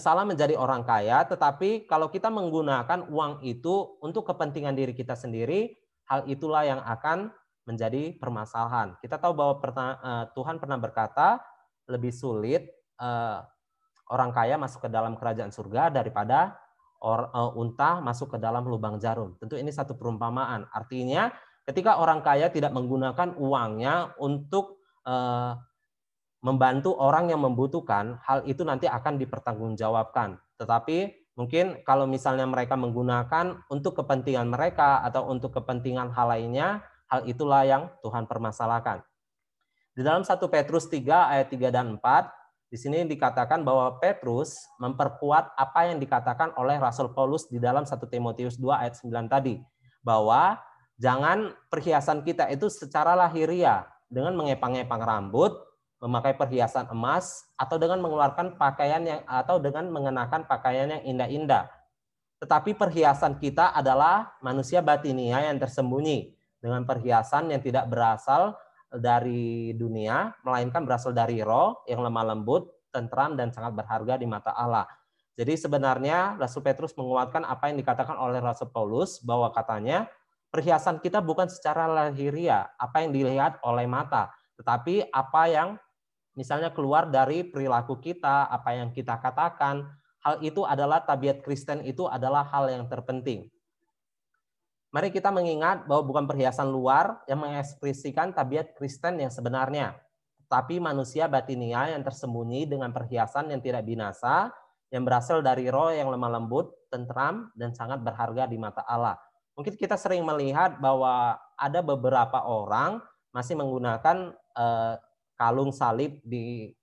salah menjadi orang kaya, tetapi kalau kita menggunakan uang itu untuk kepentingan diri kita sendiri, hal itulah yang akan menjadi permasalahan. Kita tahu bahwa Tuhan pernah berkata, lebih sulit orang kaya masuk ke dalam kerajaan surga daripada unta masuk ke dalam lubang jarum. Tentu ini satu perumpamaan. Artinya ketika orang kaya tidak menggunakan uangnya untuk membantu orang yang membutuhkan, hal itu nanti akan dipertanggungjawabkan. Tetapi mungkin kalau misalnya mereka menggunakan untuk kepentingan mereka atau untuk kepentingan hal lainnya, hal itulah yang Tuhan permasalahkan. Di dalam 1 Petrus 3 ayat 3 dan 4, di sini dikatakan bahwa Petrus memperkuat apa yang dikatakan oleh Rasul Paulus di dalam 1 Timotius 2 ayat 9 tadi, bahwa jangan perhiasan kita itu secara lahiriah dengan mengepang-epang rambut, memakai perhiasan emas, atau dengan mengeluarkan pakaian atau dengan mengenakan pakaian yang indah-indah. Tetapi perhiasan kita adalah manusia batinia yang tersembunyi dengan perhiasan yang tidak berasal dari dunia, melainkan berasal dari roh yang lemah lembut, tentram, dan sangat berharga di mata Allah. Jadi sebenarnya Rasul Petrus menguatkan apa yang dikatakan oleh Rasul Paulus, bahwa katanya perhiasan kita bukan secara lahiriah, apa yang dilihat oleh mata, tetapi apa yang misalnya keluar dari perilaku kita, apa yang kita katakan, hal itu adalah tabiat Kristen, itu adalah hal yang terpenting. Mari kita mengingat bahwa bukan perhiasan luar yang mengekspresikan tabiat Kristen yang sebenarnya, tapi manusia batinia yang tersembunyi dengan perhiasan yang tidak binasa, yang berasal dari roh yang lemah lembut, tentram, dan sangat berharga di mata Allah. Mungkin kita sering melihat bahwa ada beberapa orang masih menggunakan kalung salib di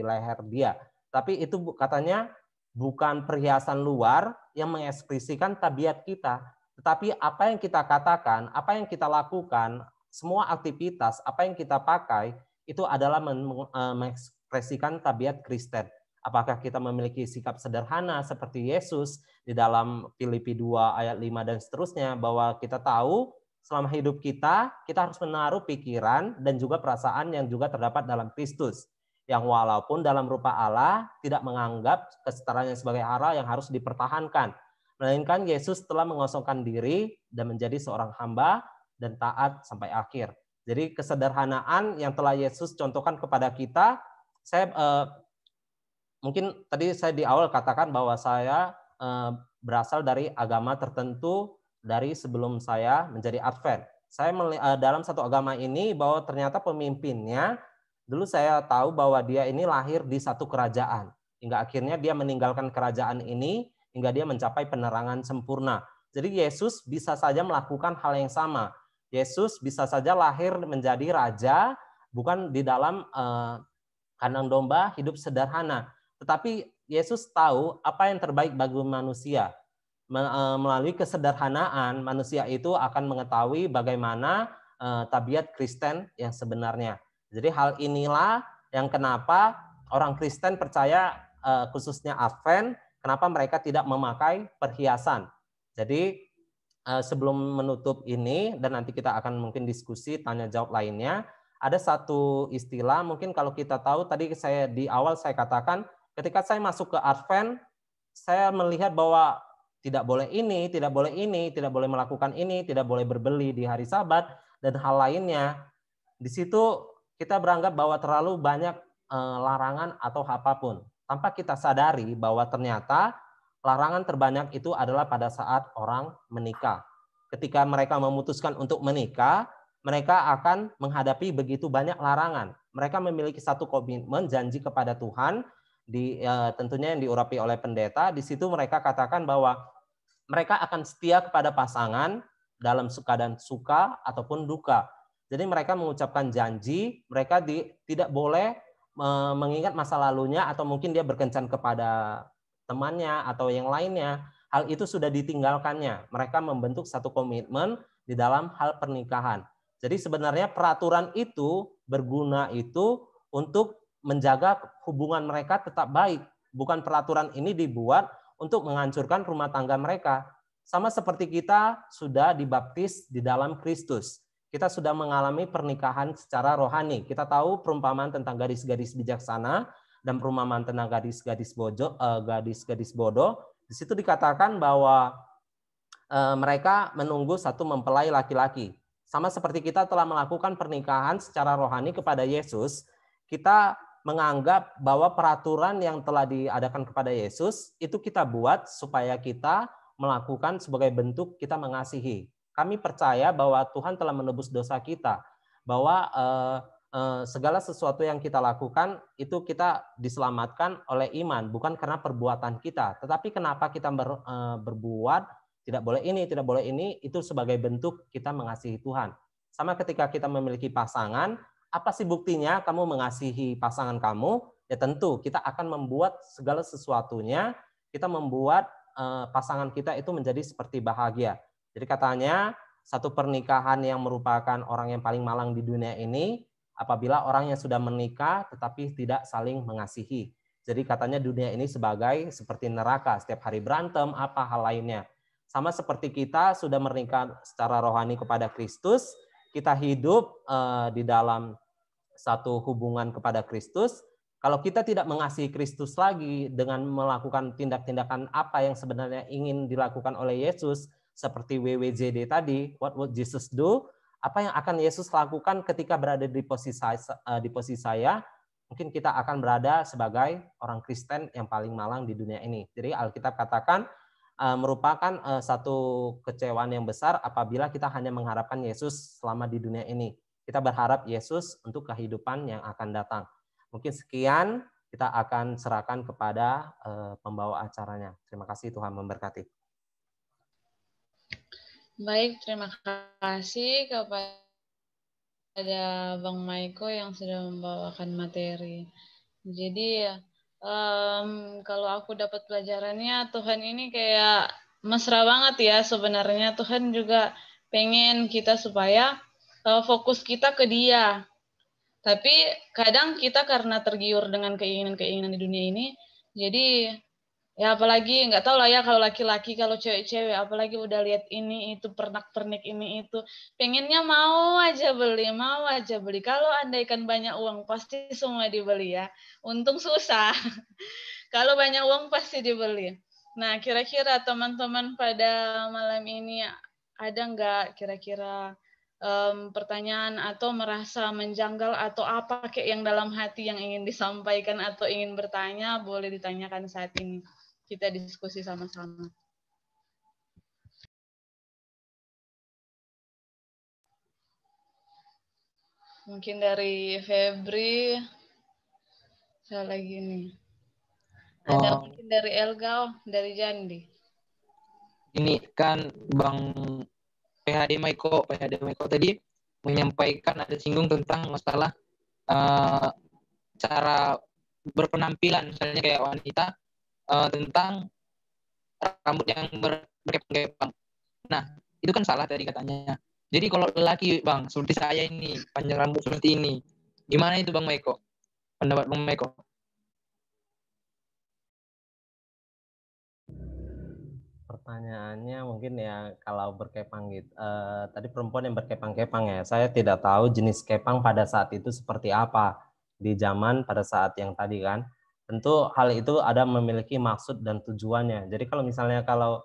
leher dia. Tapi itu katanya bukan perhiasan luar yang mengekspresikan tabiat kita. Tetapi apa yang kita katakan, apa yang kita lakukan, semua aktivitas, apa yang kita pakai, itu adalah mengekspresikan tabiat Kristen. Apakah kita memiliki sikap sederhana seperti Yesus di dalam Filipi 2 ayat 5 dan seterusnya, bahwa kita tahu selama hidup kita harus menaruh pikiran dan juga perasaan yang juga terdapat dalam Kristus. Yang walaupun dalam rupa Allah tidak menganggap kesetaraannya sebagai Allah yang harus dipertahankan. Melainkan Yesus telah mengosongkan diri dan menjadi seorang hamba dan taat sampai akhir. Jadi kesederhanaan yang telah Yesus contohkan kepada kita, mungkin tadi saya di awal katakan bahwa saya berasal dari agama tertentu dari sebelum saya menjadi Advent. Saya dalam satu agama ini bahwa ternyata pemimpinnya, dulu saya tahu bahwa dia ini lahir di satu kerajaan. Hingga akhirnya dia meninggalkan kerajaan ini, hingga dia mencapai penerangan sempurna. Jadi Yesus bisa saja melakukan hal yang sama. Yesus bisa saja lahir menjadi raja, bukan di dalam kandang domba, hidup sederhana. Tetapi Yesus tahu apa yang terbaik bagi manusia. Melalui kesederhanaan, manusia itu akan mengetahui bagaimana tabiat Kristen yang sebenarnya. Jadi hal inilah yang kenapa orang Kristen percaya, khususnya Advent, kenapa mereka tidak memakai perhiasan. Jadi sebelum menutup ini, dan nanti kita akan mungkin diskusi tanya jawab lainnya, ada satu istilah, mungkin kalau kita tahu, tadi di awal saya katakan, ketika saya masuk ke Advent, saya melihat bahwa tidak boleh ini, tidak boleh ini, tidak boleh melakukan ini, tidak boleh berbeli di hari Sabat, dan hal lainnya. Di situ kita beranggap bahwa terlalu banyak larangan atau apapun, tanpa kita sadari bahwa ternyata larangan terbanyak itu adalah pada saat orang menikah. Ketika mereka memutuskan untuk menikah, mereka akan menghadapi begitu banyak larangan. Mereka memiliki satu komitmen, janji kepada Tuhan, tentunya yang diurapi oleh pendeta. Di situ mereka katakan bahwa mereka akan setia kepada pasangan dalam keadaan suka ataupun duka. Jadi mereka mengucapkan janji, mereka tidak boleh mengingat masa lalunya, atau mungkin dia berkencan kepada temannya atau yang lainnya. Hal itu sudah ditinggalkannya. Mereka membentuk satu komitmen di dalam hal pernikahan. Jadi sebenarnya peraturan itu berguna itu untuk menjaga hubungan mereka tetap baik. Bukan peraturan ini dibuat untuk menghancurkan rumah tangga mereka. Sama seperti kita sudah dibaptis di dalam Kristus. Kita sudah mengalami pernikahan secara rohani. Kita tahu perumpamaan tentang gadis-gadis bijaksana dan perumpamaan tentang gadis-gadis bodoh. Di situ dikatakan bahwa mereka menunggu satu mempelai laki-laki. Sama seperti kita telah melakukan pernikahan secara rohani kepada Yesus, kita menganggap bahwa peraturan yang telah diadakan kepada Yesus itu kita buat supaya kita melakukan sebagai bentuk kita mengasihi. Kami percaya bahwa Tuhan telah menebus dosa kita, bahwa segala sesuatu yang kita lakukan itu kita diselamatkan oleh iman, bukan karena perbuatan kita. Tetapi kenapa kita berbuat tidak boleh ini, tidak boleh ini, itu sebagai bentuk kita mengasihi Tuhan. Sama ketika kita memiliki pasangan, apa sih buktinya kamu mengasihi pasangan kamu? Ya tentu kita akan membuat segala sesuatunya, kita membuat pasangan kita itu menjadi seperti bahagia. Jadi katanya satu pernikahan yang merupakan orang yang paling malang di dunia ini apabila orang yang sudah menikah tetapi tidak saling mengasihi. Jadi katanya dunia ini seperti neraka, setiap hari berantem, apa hal lainnya. Sama seperti kita sudah menikah secara rohani kepada Kristus, kita hidup di dalam satu hubungan kepada Kristus. Kalau kita tidak mengasihi Kristus lagi dengan melakukan tindak-tindakan apa yang sebenarnya ingin dilakukan oleh Yesus, seperti WWJD tadi, what would Jesus do? Apa yang akan Yesus lakukan ketika berada di posisi saya? Mungkin kita akan berada sebagai orang Kristen yang paling malang di dunia ini. Jadi Alkitab katakan merupakan satu kecewaan yang besar apabila kita hanya mengharapkan Yesus selama di dunia ini. Kita berharap Yesus untuk kehidupan yang akan datang. Mungkin sekian, kita akan serahkan kepada pembawa acaranya. Terima kasih, Tuhan memberkati. Baik, terima kasih kepada Bang Maiko yang sudah membawakan materi. Jadi kalau aku dapat pelajarannya, Tuhan ini kayak mesra banget ya sebenarnya. Tuhan juga pengen kita supaya fokus kita ke Dia. Tapi kadang kita karena tergiur dengan keinginan-keinginan di dunia ini, jadi ya apalagi nggak tahu lah ya kalau laki-laki, kalau cewek-cewek, apalagi udah lihat ini itu pernak-pernik ini itu, pengennya mau aja beli. Kalau andaikan banyak uang pasti semua dibeli ya. Untung susah. Kalau banyak uang pasti dibeli. Nah, kira-kira teman-teman pada malam ini ada nggak kira-kira pertanyaan atau merasa menjanggal atau apa kayak yang dalam hati yang ingin disampaikan atau ingin bertanya, boleh ditanyakan saat ini. Kita diskusi sama-sama. Mungkin dari Febri, saya lagi nih. Ada mungkin dari Elga, dari Jandi. Ini kan Bang PHD Maiko tadi menyampaikan, ada singgung tentang masalah cara berpenampilan, misalnya kayak wanita tentang rambut yang berkepang-kepang. Nah, itu kan salah tadi katanya. Jadi kalau lelaki Bang, seperti saya ini, panjang rambut seperti ini, gimana itu Bang Maiko? Pendapat Bang Maiko? Pertanyaannya mungkin ya kalau berkepang gitu. Tadi perempuan yang berkepang-kepang ya. Saya tidak tahu jenis kepang pada saat itu seperti apa di zaman pada saat yang tadi kan. Tentu hal itu ada memiliki maksud dan tujuannya. Jadi kalau misalnya kalau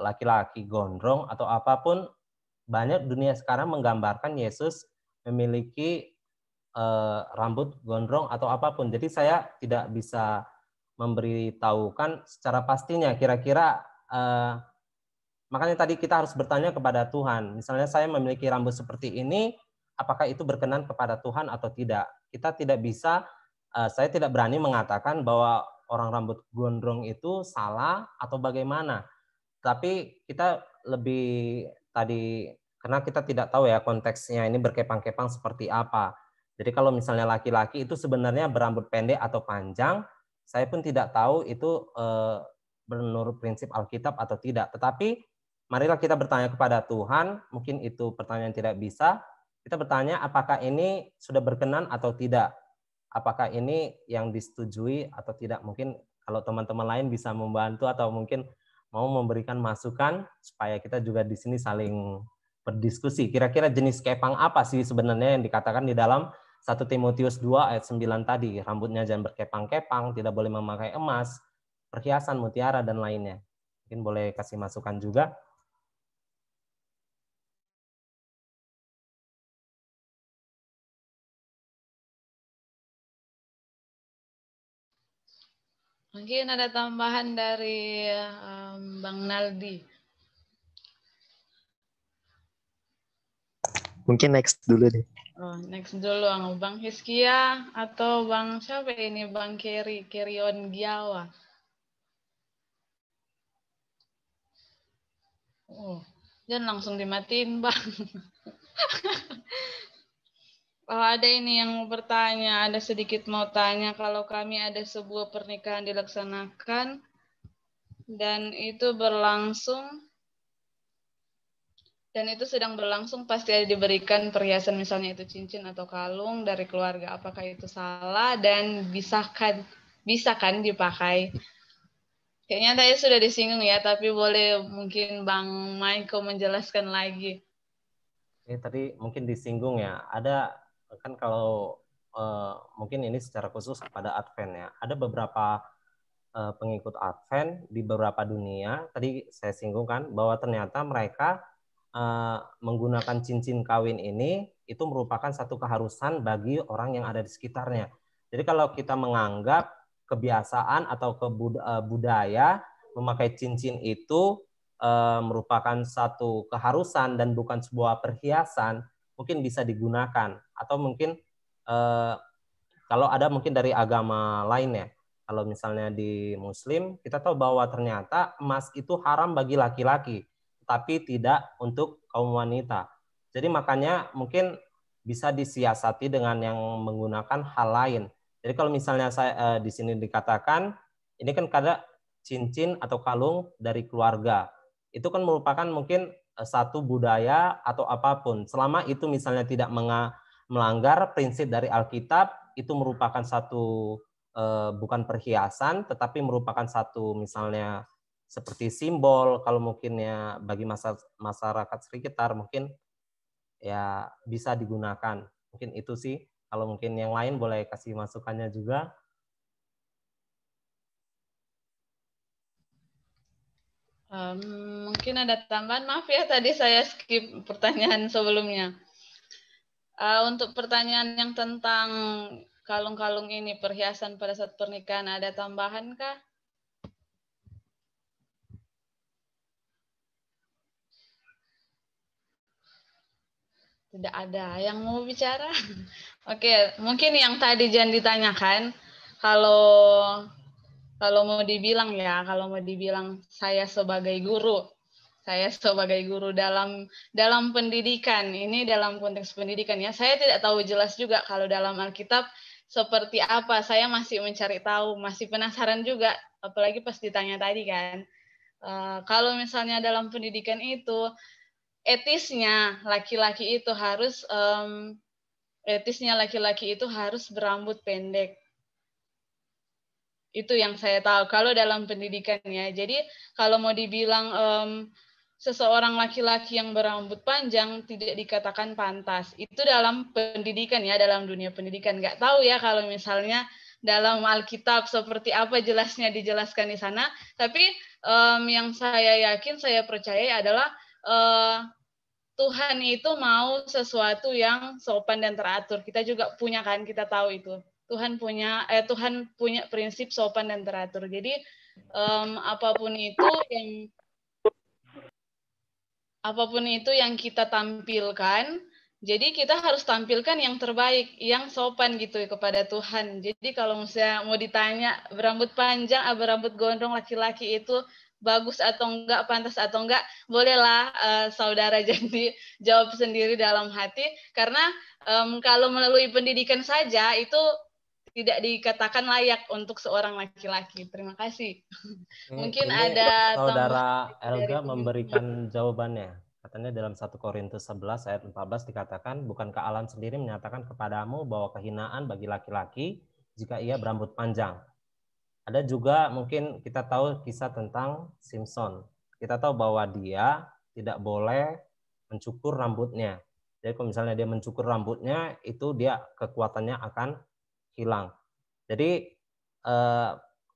laki-laki gondrong atau apapun, banyak dunia sekarang menggambarkan Yesus memiliki rambut gondrong atau apapun. Jadi saya tidak bisa memberitahukan secara pastinya kira-kira makanya tadi kita harus bertanya kepada Tuhan. Misalnya saya memiliki rambut seperti ini, apakah itu berkenan kepada Tuhan atau tidak? Kita tidak bisa, saya tidak berani mengatakan bahwa orang rambut gondrong itu salah atau bagaimana. Tapi kita lebih tadi, karena kita tidak tahu ya konteksnya ini berkepang-kepang seperti apa. Jadi kalau misalnya laki-laki itu sebenarnya berambut pendek atau panjang, saya pun tidak tahu itu menurut prinsip Alkitab atau tidak. Tetapi marilah kita bertanya kepada Tuhan, mungkin itu pertanyaan tidak bisa. Kita bertanya apakah ini sudah berkenan atau tidak. Apakah ini yang disetujui atau tidak. Mungkin kalau teman-teman lain bisa membantu atau mungkin mau memberikan masukan supaya kita juga di sini saling berdiskusi. Kira-kira jenis kepang apa sih sebenarnya yang dikatakan di dalam 1 Timotius 2 ayat 9 tadi. Rambutnya jangan berkepang-kepang, tidak boleh memakai emas, perhiasan, mutiara, dan lainnya. Mungkin boleh kasih masukan juga. Mungkin ada tambahan dari Bang Naldi. Mungkin next dulu deh. Oh, next dulu Bang Hiskia atau Bang siapa ini? Bang Kerion Giawa. Oh, jangan langsung dimatiin Bang. Oh, ada ini yang mau bertanya, ada sedikit mau tanya. Kalau kami ada sebuah pernikahan dilaksanakan dan itu sedang berlangsung, pasti ada diberikan perhiasan, misalnya itu cincin atau kalung dari keluarga. Apakah itu salah dan bisa kan dipakai? Kayaknya tadi sudah disinggung ya, tapi boleh mungkin Bang Maiko menjelaskan lagi. Tadi mungkin disinggung ya, ada kan kalau mungkin ini secara khusus kepada Advent ya, ada beberapa pengikut Advent di beberapa dunia, tadi saya singgung kan, bahwa ternyata mereka menggunakan cincin kawin ini, itu merupakan satu keharusan bagi orang yang ada di sekitarnya. Jadi kalau kita menganggap kebiasaan atau budaya memakai cincin itu merupakan satu keharusan dan bukan sebuah perhiasan, mungkin bisa digunakan. Atau mungkin kalau ada mungkin dari agama lainnya, kalau misalnya di Muslim, kita tahu bahwa ternyata emas itu haram bagi laki-laki, tapi tidak untuk kaum wanita. Jadi makanya mungkin bisa disiasati dengan yang menggunakan hal lain. Jadi kalau misalnya saya di sini dikatakan, ini kan kada cincin atau kalung dari keluarga, itu kan merupakan mungkin satu budaya atau apapun. Selama itu misalnya tidak melanggar prinsip dari Alkitab, itu merupakan satu bukan perhiasan, tetapi merupakan satu misalnya seperti simbol. Kalau mungkin ya bagi masyarakat sekitar mungkin ya bisa digunakan. Mungkin itu sih. Kalau mungkin yang lain boleh kasih masukannya juga. Mungkin ada tambahan, maaf ya tadi saya skip pertanyaan sebelumnya. Untuk pertanyaan yang tentang kalung-kalung ini, perhiasan pada saat pernikahan, ada tambahan kah? Tidak ada yang mau bicara? Oke, mungkin yang tadi jangan ditanyakan, kalau mau dibilang ya, kalau mau dibilang saya sebagai guru dalam pendidikan, ini dalam konteks pendidikan ya, saya tidak tahu jelas juga kalau dalam Alkitab seperti apa. Saya masih mencari tahu, masih penasaran juga, apalagi pas ditanya tadi kan. Kalau misalnya dalam pendidikan itu etisnya laki-laki itu harus berambut pendek. Itu yang saya tahu kalau dalam pendidikan ya. Jadi kalau mau dibilang seseorang laki-laki yang berambut panjang tidak dikatakan pantas. Itu dalam pendidikan ya, dalam dunia pendidikan. Nggak tahu ya kalau misalnya dalam Alkitab seperti apa jelasnya dijelaskan di sana. Tapi yang saya yakin, saya percaya adalah Tuhan itu mau sesuatu yang sopan dan teratur. Kita juga punya kan, kita tahu itu. Tuhan punya prinsip sopan dan teratur. Jadi apapun itu yang kita tampilkan, jadi kita harus tampilkan yang terbaik, yang sopan gitu kepada Tuhan. Jadi kalau misalnya mau ditanya berambut panjang, berambut gondrong laki-laki itu bagus atau enggak, pantas atau enggak, bolehlah saudara jadi jawab sendiri dalam hati. Karena kalau melalui pendidikan saja itu tidak dikatakan layak untuk seorang laki-laki. Terima kasih. Mungkin Ini ada saudara tambahan dari Elga teman-teman. memberikan jawabannya. Katanya dalam 1 Korintus 11 ayat 14 dikatakan, bukankah Allah sendiri menyatakan kepadamu bahwa kehinaan bagi laki-laki jika ia berambut panjang. Ada juga mungkin kita tahu kisah tentang Simpson. Kita tahu bahwa dia tidak boleh mencukur rambutnya. Jadi kalau misalnya dia mencukur rambutnya, itu dia kekuatannya akan hilang. Jadi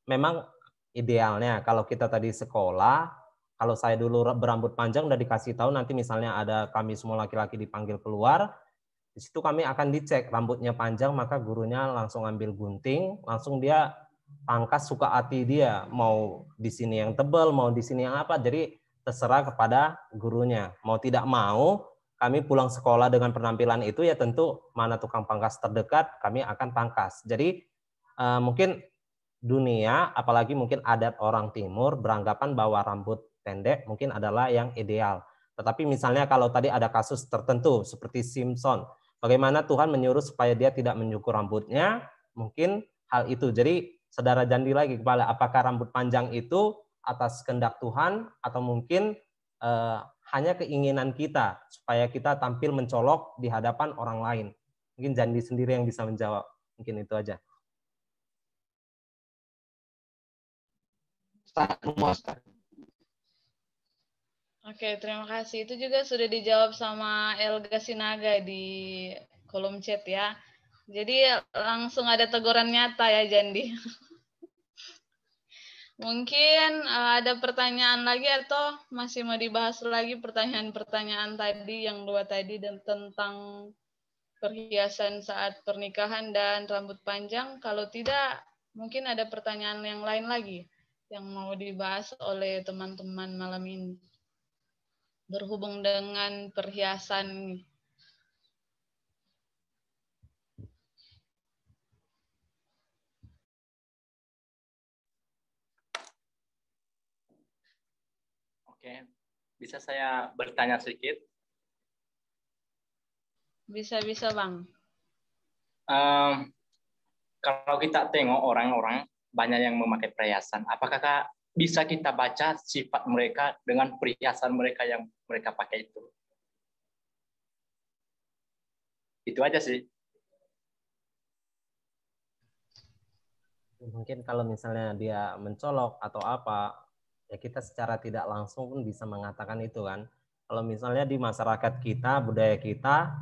memang idealnya kalau kita tadi sekolah, kalau saya dulu berambut panjang udah dikasih tahu nanti misalnya ada kami semua laki-laki dipanggil keluar, di situ kami akan dicek rambutnya panjang, maka gurunya langsung ambil gunting, langsung dia pangkas suka hati dia, mau di sini yang tebal, mau di sini yang apa, jadi terserah kepada gurunya. Mau tidak mau, kami pulang sekolah dengan penampilan itu ya tentu mana tukang pangkas terdekat, kami akan pangkas. Jadi mungkin dunia, apalagi mungkin adat orang timur beranggapan bahwa rambut pendek mungkin adalah yang ideal. Tetapi misalnya kalau tadi ada kasus tertentu seperti Simpson, bagaimana Tuhan menyuruh supaya dia tidak menyukur rambutnya, mungkin hal itu. Jadi saudara Jandi lagi kepala, apakah rambut panjang itu atas kehendak Tuhan atau mungkin hanya keinginan kita supaya kita tampil mencolok di hadapan orang lain. Mungkin Jandi sendiri yang bisa menjawab. Mungkin itu aja. Sangat memuaskan. Oke, terima kasih. Itu juga sudah dijawab sama Elga Sinaga di kolom chat ya. Jadi langsung ada teguran nyata ya, Jandi. Mungkin ada pertanyaan lagi atau masih mau dibahas lagi pertanyaan-pertanyaan tadi yang 2 tadi dan tentang perhiasan saat pernikahan dan rambut panjang. Kalau tidak, mungkin ada pertanyaan yang lain lagi yang mau dibahas oleh teman-teman malam ini berhubung dengan perhiasan. Oke, bisa saya bertanya sedikit? Bisa Bang. Kalau kita tengok orang-orang banyak yang memakai perhiasan, apakah bisa kita baca sifat mereka dengan perhiasan mereka yang mereka pakai itu? Itu aja sih. Mungkin kalau misalnya dia mencolok atau apa, ya kita secara tidak langsung pun bisa mengatakan itu kan. Kalau misalnya di masyarakat kita, budaya kita,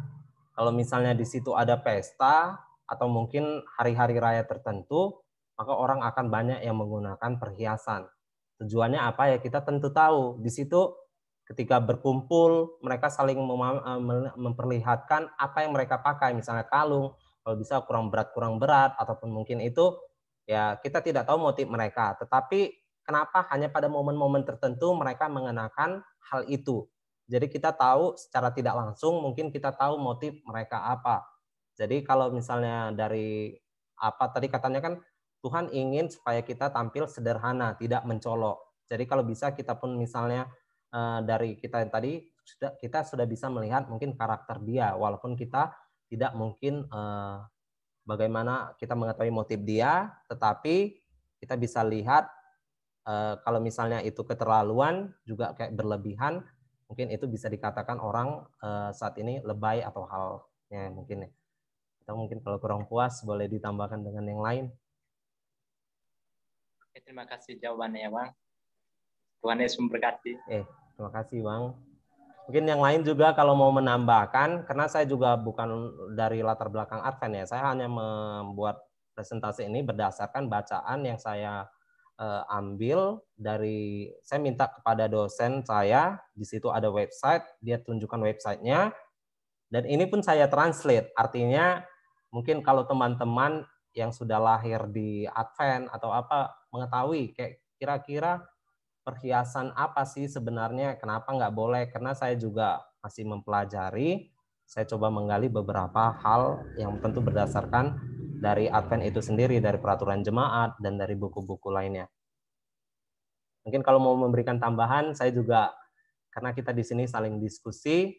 kalau misalnya di situ ada pesta atau mungkin hari-hari raya tertentu, maka orang akan banyak yang menggunakan perhiasan. Tujuannya apa ya kita tentu tahu. Di situ ketika berkumpul mereka saling memperlihatkan apa yang mereka pakai, misalnya kalung, kalau bisa kurang berat ataupun mungkin itu ya kita tidak tahu motif mereka, tetapi kenapa hanya pada momen-momen tertentu mereka mengenakan hal itu. Jadi kita tahu secara tidak langsung mungkin kita tahu motif mereka apa. Jadi kalau misalnya dari apa tadi katanya kan Tuhan ingin supaya kita tampil sederhana, tidak mencolok. Jadi kalau bisa kita pun misalnya dari kita tadi kita sudah bisa melihat mungkin karakter dia walaupun kita tidak mungkin bagaimana kita mengetahui motif dia, tetapi kita bisa lihat kalau misalnya itu keterlaluan juga kayak berlebihan, mungkin itu bisa dikatakan orang saat ini lebay atau halnya mungkin ya. Atau mungkin kalau kurang puas boleh ditambahkan dengan yang lain. Oke, terima kasih jawabannya ya Bang. Tuhan Yesus memberkati. Terima kasih Bang. Mungkin yang lain juga kalau mau menambahkan, karena saya juga bukan dari latar belakang Advent ya, saya hanya membuat presentasi ini berdasarkan bacaan yang saya ambil dari, saya minta kepada dosen saya, di situ ada website, dia tunjukkan websitenya, dan ini pun saya translate, artinya mungkin kalau teman-teman yang sudah lahir di Advent atau apa, mengetahui kayak kira-kira perhiasan apa sih sebenarnya, kenapa nggak boleh, karena saya juga masih mempelajari, saya coba menggali beberapa hal yang tentu berdasarkan dari Advent itu sendiri, dari peraturan jemaat, dan dari buku-buku lainnya. Mungkin kalau mau memberikan tambahan, saya juga, karena kita di sini saling diskusi,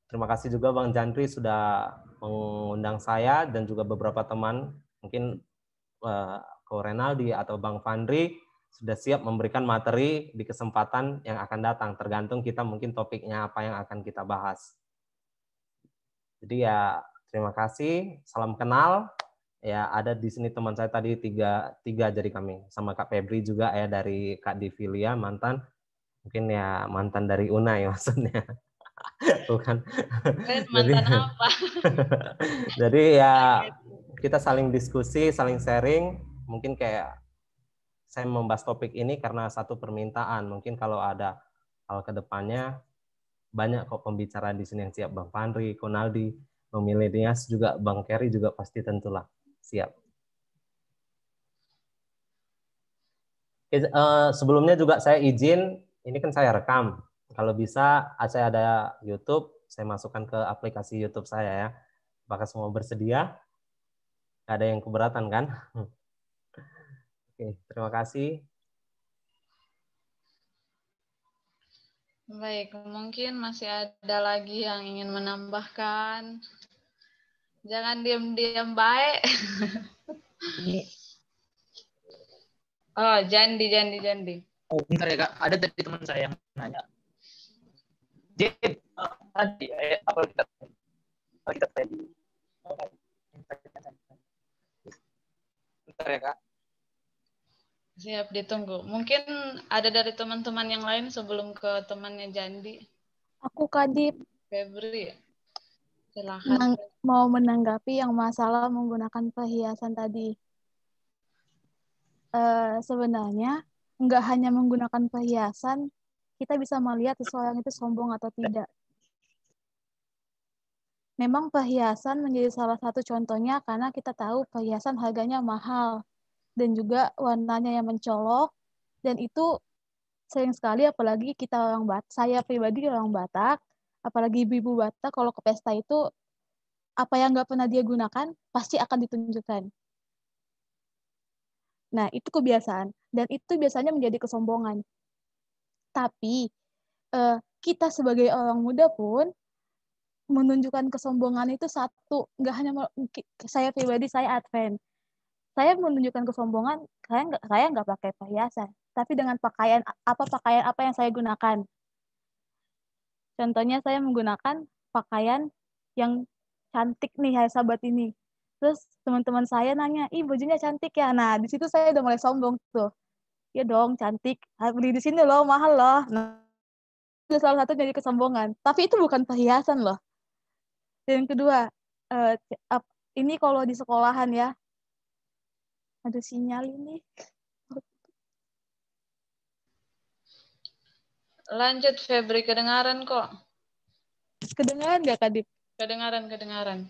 terima kasih juga Bang Jandri sudah mengundang saya, dan juga beberapa teman, mungkin Ko Renaldi atau Bang Fandri, sudah siap memberikan materi di kesempatan yang akan datang, tergantung kita mungkin topiknya apa yang akan kita bahas. Jadi ya terima kasih, salam kenal. Ya ada di sini teman saya tadi tiga jadi kami, sama Kak Febri juga ya dari Kak Divilia mantan, mungkin ya mantan dari Unai maksudnya, bukan. Mantan apa? Jadi ya kita saling diskusi, saling sharing, mungkin kayak saya membahas topik ini karena satu permintaan. Mungkin kalau ada hal ke depannya, banyak kok pembicaraan di sini yang siap. Bang Fandri, Konaldi, Bang Milenias, juga Bang Kerry juga pasti tentulah siap. Oke, sebelumnya juga saya izin, ini kan saya rekam. Kalau bisa, saya ada YouTube, saya masukkan ke aplikasi YouTube saya ya. Apakah semua bersedia? Gak ada yang keberatan kan? Oke, terima kasih. Baik, mungkin masih ada lagi yang ingin menambahkan. Jangan diam-diam baik. Oh, Jandi. Oh, bentar ya Kak, ada tadi teman saya yang nanya. Jin, tadi apa kita tadi? Bentar ya Kak. Siap, ditunggu. Mungkin ada dari teman-teman yang lain sebelum ke temannya Jandi. Aku Kadip. Febri, silakan. Mau menanggapi yang masalah menggunakan perhiasan tadi. Sebenarnya nggak hanya menggunakan perhiasan, kita bisa melihat seseorang itu sombong atau tidak. Memang perhiasan menjadi salah satu contohnya karena kita tahu perhiasan harganya mahal dan juga warnanya yang mencolok, dan itu sering sekali apalagi kita orang Batak, saya pribadi orang Batak, apalagi ibu-ibu Batak kalau ke pesta itu apa yang nggak pernah dia gunakan pasti akan ditunjukkan. Nah, itu kebiasaan dan itu biasanya menjadi kesombongan. Tapi kita sebagai orang muda pun menunjukkan kesombongan itu satu, nggak hanya saya pribadi, saya Advent. Saya menunjukkan kesombongan, saya nggak pakai perhiasan, tapi dengan pakaian apa yang saya gunakan. Contohnya saya menggunakan pakaian yang cantik nih, hai sahabat ini. Terus teman-teman saya nanya, ih bajunya cantik ya. Nah, di situ saya udah mulai sombong tuh. Ya dong, cantik. Beli di sini loh, mahal loh. Nah, itu salah satu jadi kesombongan. Tapi itu bukan perhiasan loh. Dan yang kedua, ini kalau di sekolahan ya, ada sinyal ini. Lanjut Febri, kedengaran kok. Kedengaran nggak Kadip? Kedengaran.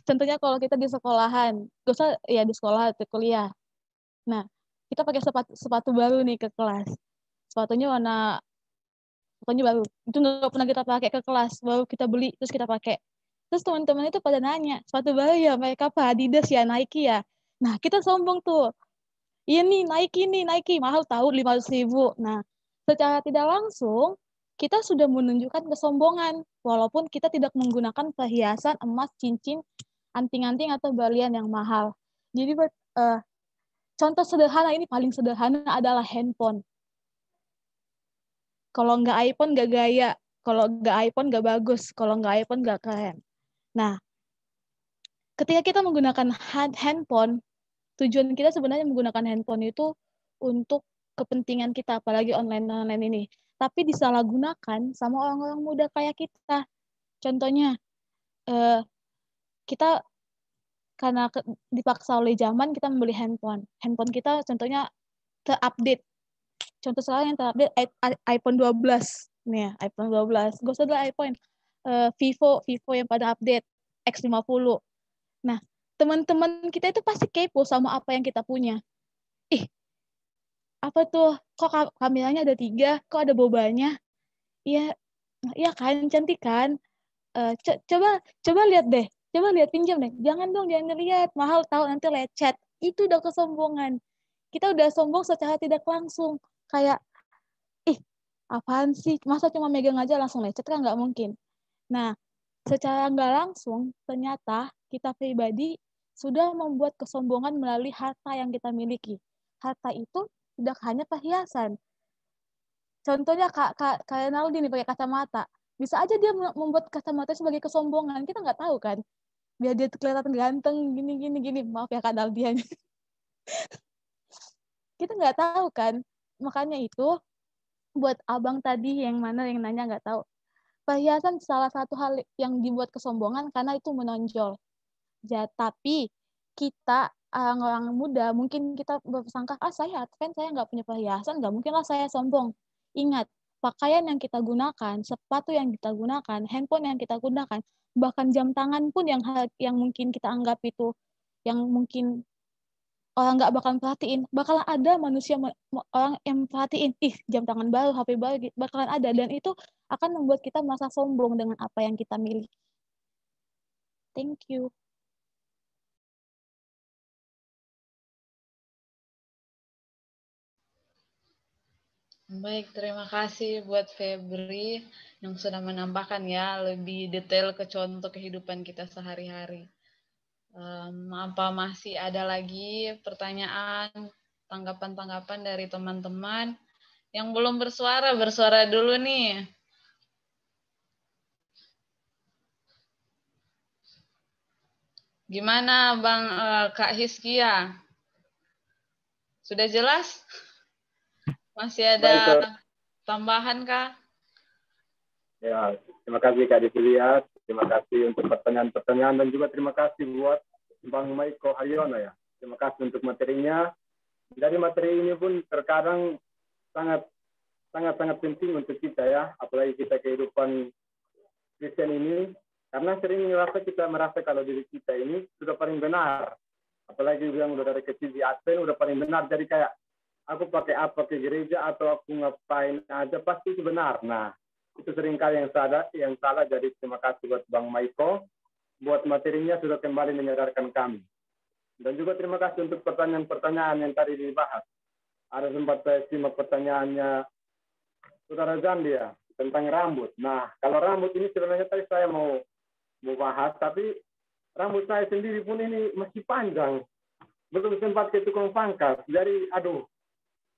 Contohnya kalau kita di sekolahan, gak usah ya di sekolah atau kuliah. Nah, kita pakai sepatu baru nih ke kelas. Sepatunya baru. Itu nggak pernah kita pakai ke kelas, baru kita beli terus kita pakai. Terus teman-teman itu pada nanya, sepatu baru ya mereka apa? Adidas ya, Nike ya. Nah, kita sombong tuh. Iya nih, Nike mahal tahu 500.000. Nah, secara tidak langsung kita sudah menunjukkan kesombongan walaupun kita tidak menggunakan perhiasan emas, cincin, anting-anting atau berlian yang mahal. Jadi contoh sederhana ini paling sederhana adalah handphone. Kalau nggak iPhone nggak gaya, kalau nggak iPhone nggak bagus, kalau nggak iPhone nggak keren. Nah, ketika kita menggunakan handphone, tujuan kita sebenarnya menggunakan handphone itu untuk kepentingan kita, apalagi online ini. Tapi disalahgunakan sama orang-orang muda kayak kita. Contohnya, kita karena dipaksa oleh zaman, kita membeli handphone. Handphone kita contohnya terupdate. Contoh sekarang yang terupdate iPhone 12. Nih ya, iPhone 12. Gak usah ada iPhone. Vivo yang pada update. X50. Nah, teman-teman kita itu pasti kepo sama apa yang kita punya. Ih, apa tuh? Kok kameranya ada 3? Kok ada bobanya? Iya kan, cantik kan? Coba lihat deh. Coba lihat, pinjam deh. Jangan dong, jangan lihat. Mahal tahu, nanti lecet. Itu udah kesombongan. Kita udah sombong secara tidak langsung. Kayak, apaan sih? Masa cuma megang aja langsung lecet? Kan nggak mungkin. Nah, secara nggak langsung, ternyata kita pribadi sudah membuat kesombongan melalui harta yang kita miliki. Harta itu tidak hanya perhiasan. Contohnya Kak Renaldi nih pakai kacamata. Bisa aja dia membuat kacamata sebagai kesombongan. Kita nggak tahu kan. Biar dia kelihatan ganteng, gini. Maaf ya Kak Naldian. Kita nggak tahu kan. Makanya itu, buat abang tadi yang mana yang nanya nggak tahu. Perhiasan salah satu hal yang dibuat kesombongan karena itu menonjol. Tapi kita orang muda mungkin kita bersangka, saya nggak punya perhiasan, nggak mungkin lah saya sombong. Ingat, pakaian yang kita gunakan, sepatu yang kita gunakan, handphone yang kita gunakan, bahkan jam tangan pun yang mungkin kita anggap itu yang mungkin orang nggak bakal perhatiin, bakalan ada manusia orang yang perhatiin, jam tangan baru, HP baru, bakalan ada, dan itu akan membuat kita merasa sombong dengan apa yang kita miliki. Thank you. Baik, terima kasih buat Febri yang sudah menambahkan ya lebih detail ke contoh kehidupan kita sehari-hari. Apa masih ada lagi pertanyaan, tanggapan-tanggapan dari teman-teman yang belum bersuara dulu nih. Gimana Bang Kak Hiskia? Sudah jelas? Masih ada tambahan Kak? Ya, terima kasih Kak Dikuliah. Terima kasih untuk pertanyaan-pertanyaan dan juga terima kasih buat Bang Maiko Haryono ya. Terima kasih untuk materinya. Dari materi ini pun terkadang sangat penting untuk kita ya, apalagi kita kehidupan Kristen ini, karena sering merasa kalau diri kita ini sudah paling benar. Apalagi yang udah dari kecil di Advent udah paling benar, jadi kayak aku pakai apa ke gereja atau aku ngapain aja pasti itu benar. Nah, itu seringkali yang salah. Jadi terima kasih buat Bang Maiko buat materinya sudah kembali menyadarkan kami. Dan juga terima kasih untuk pertanyaan-pertanyaan yang tadi dibahas. Ada sempat saya simak pertanyaannya Saudara Zandia tentang rambut. Nah, kalau rambut ini sebenarnya tadi saya mau bahas, tapi rambut saya sendiri pun ini masih panjang. Belum sempat ke tukang pangkas. Jadi,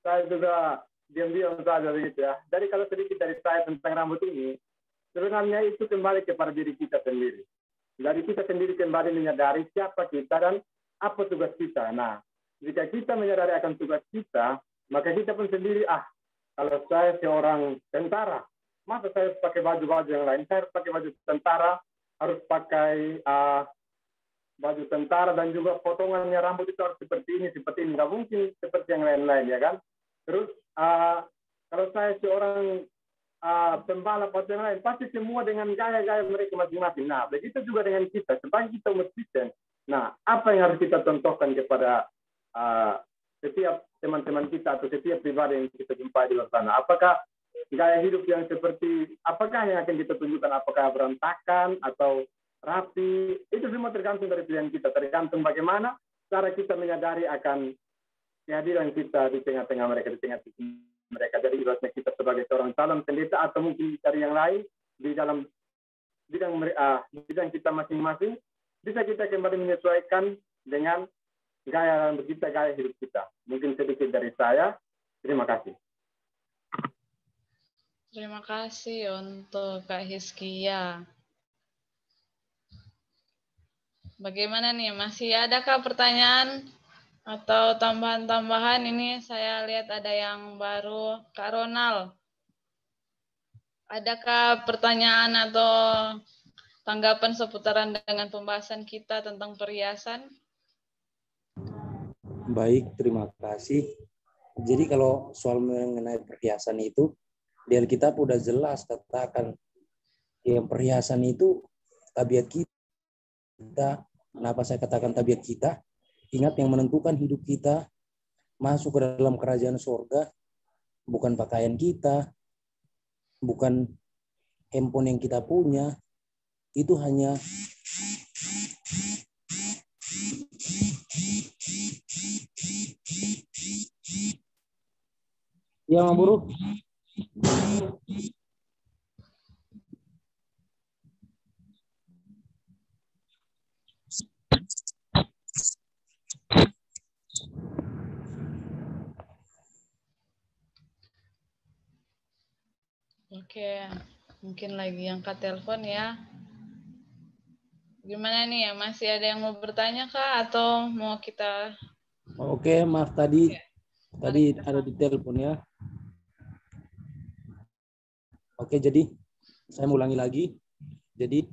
saya juga diam-diam saja begitu ya. Jadi kalau sedikit dari saya tentang rambut ini, sebenarnya itu kembali kepada diri kita sendiri. Dari kita sendiri kembali menyadari siapa kita dan apa tugas kita. Nah, jika kita menyadari akan tugas kita, maka kita pun sendiri, kalau saya seorang tentara, masa saya harus pakai baju-baju yang lain? Saya harus pakai baju tentara, harus pakai baju tentara, dan juga potongannya rambut itu harus seperti ini. Nggak mungkin seperti yang lain-lain, ya kan? Terus, kalau saya seorang pembalap atau yang lain, pasti semua dengan gaya-gaya mereka masing-masing. Nah, begitu juga dengan kita, sebagai kita umat Kristen. Nah, apa yang harus kita contohkan kepada setiap teman-teman kita atau setiap pribadi yang kita jumpai di luar sana? Apakah gaya hidup yang seperti, apakah yang akan kita tunjukkan? Apakah berantakan atau rapi? Itu semua tergantung dari pilihan kita, tergantung bagaimana cara kita menyadari akan kehadiran kita di tengah-tengah mereka, di tengah mereka. Jadi ibaratnya kita sebagai seorang calon pendeta atau mungkin dari yang lain di dalam bidang kita masing-masing, bisa kita kembali menyesuaikan dengan gaya kita, gaya hidup kita. Mungkin sedikit dari saya. Terima kasih. Terima kasih untuk Kak Hizkia. Bagaimana nih, masih adakah pertanyaan atau tambahan-tambahan? Ini saya lihat ada yang baru. Kak Ronald, adakah pertanyaan atau tanggapan seputaran dengan pembahasan kita tentang perhiasan? Baik, terima kasih. Jadi kalau soal mengenai perhiasan itu, di Alkitab udah jelas katakan yang perhiasan itu tabiat kita. Kenapa saya katakan tabiat kita? Ingat yang menentukan hidup kita masuk ke dalam kerajaan surga bukan pakaian kita, bukan handphone yang kita punya, itu hanya ya Buruk. Oke, mungkin lagi angkat telepon ya. Gimana nih ya, masih ada yang mau bertanya kah atau mau kita? Oke, maaf tadi ada di telepon ya. Oke, jadi saya ulangi lagi. Jadi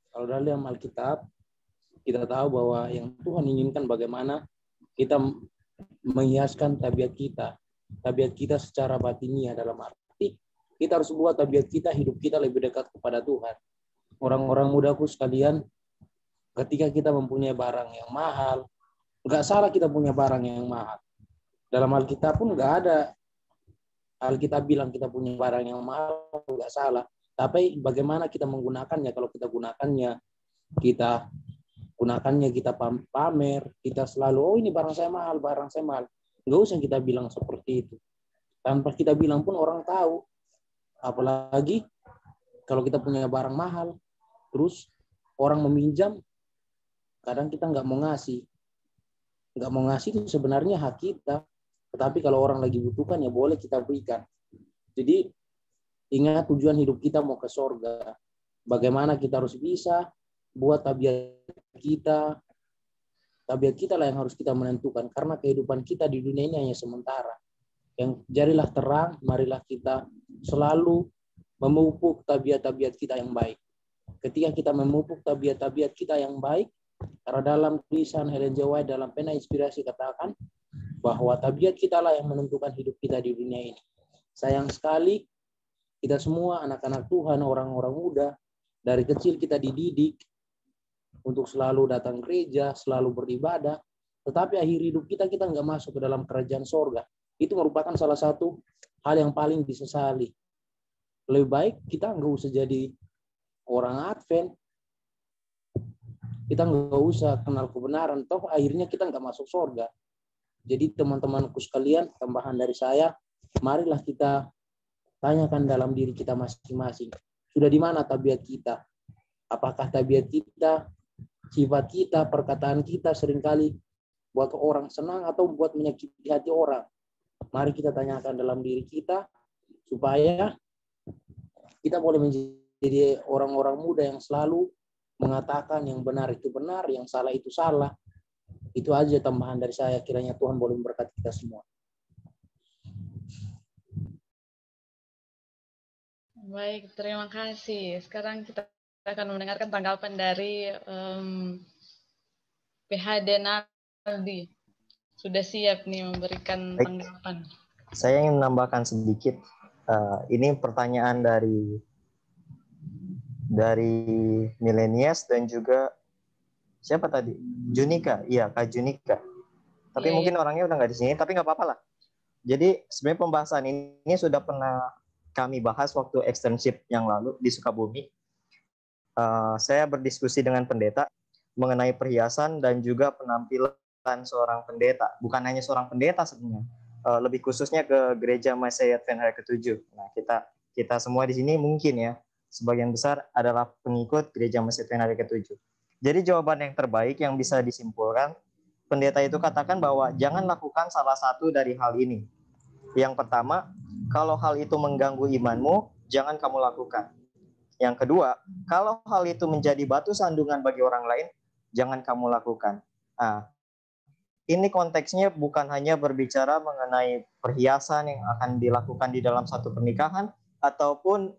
kalau dalam Alkitab kita tahu bahwa yang Tuhan inginkan bagaimana kita menghiaskan tabiat kita secara batiniah, dalam arti kita harus buat tabiat kita, hidup kita lebih dekat kepada Tuhan. Orang-orang mudaku sekalian, ketika kita mempunyai barang yang mahal, nggak salah kita punya barang yang mahal. Dalam Alkitab pun nggak ada Alkitab bilang kita punya barang yang mahal, nggak salah. Tapi bagaimana kita menggunakannya? Kalau kita gunakannya kita pamer, kita selalu, oh ini barang saya mahal. Nggak usah kita bilang seperti itu. Tanpa kita bilang pun orang tahu. Apalagi kalau kita punya barang mahal, terus orang meminjam, kadang kita nggak mau ngasih. Nggak mau ngasih itu sebenarnya hak kita. Tetapi kalau orang lagi butuhkan, ya boleh kita berikan. Jadi ingat tujuan hidup kita mau ke surga. Bagaimana kita harus bisa buat tabiat kita lah yang harus kita menentukan. Karena kehidupan kita di dunia ini hanya sementara. Yang jadilah terang, marilah kita selalu memupuk tabiat-tabiat kita yang baik. Ketika kita memupuk tabiat-tabiat kita yang baik, karena dalam tulisan Ellen G. White dalam Pena Inspirasi katakan bahwa tabiat kita lah yang menentukan hidup kita di dunia ini. Sayang sekali kita semua anak-anak Tuhan, orang-orang muda, dari kecil kita dididik untuk selalu datang gereja, selalu beribadah, tetapi akhir hidup kita nggak masuk ke dalam kerajaan sorga. Itu merupakan salah satu hal yang paling disesali. Lebih baik kita nggak usah jadi orang Advent, kita nggak usah kenal kebenaran, toh akhirnya kita nggak masuk sorga. Jadi teman-temanku sekalian, tambahan dari saya, marilah kita tanyakan dalam diri kita masing-masing. Sudah di mana tabiat kita? Apakah tabiat kita, sifat kita, perkataan kita seringkali buat orang senang atau buat menyakiti hati orang? Mari kita tanyakan dalam diri kita, supaya kita boleh menjadi orang-orang muda yang selalu mengatakan yang benar itu benar, yang salah itu salah. Itu aja tambahan dari saya. Kiranya Tuhan boleh memberkati kita semua. Baik, terima kasih. Sekarang kita akan mendengarkan tanggapan dari PH Denaldi. Sudah siap nih memberikan tanggapan. Saya ingin menambahkan sedikit. Ini pertanyaan dari Milenias dan juga siapa tadi? Junika, iya Kak Junika. Tapi mungkin orangnya udah nggak di sini, tapi nggak apa-apa lah. Jadi sebenarnya pembahasan ini sudah pernah kami bahas waktu externship yang lalu di Sukabumi. Saya berdiskusi dengan pendeta mengenai perhiasan dan juga penampilan seorang pendeta. Bukan hanya seorang pendeta sebenarnya, lebih khususnya ke Gereja Masehi Advent Hari ke-7. Nah, kita semua di sini mungkin ya, sebagian besar adalah pengikut Gereja Masehi Advent Hari ke-7. Jadi jawaban yang terbaik yang bisa disimpulkan, pendeta itu katakan bahwa jangan lakukan salah satu dari hal ini. Yang pertama, kalau hal itu mengganggu imanmu, jangan kamu lakukan. Yang kedua, kalau hal itu menjadi batu sandungan bagi orang lain, jangan kamu lakukan. Nah, ini konteksnya bukan hanya berbicara mengenai perhiasan yang akan dilakukan di dalam satu pernikahan, ataupun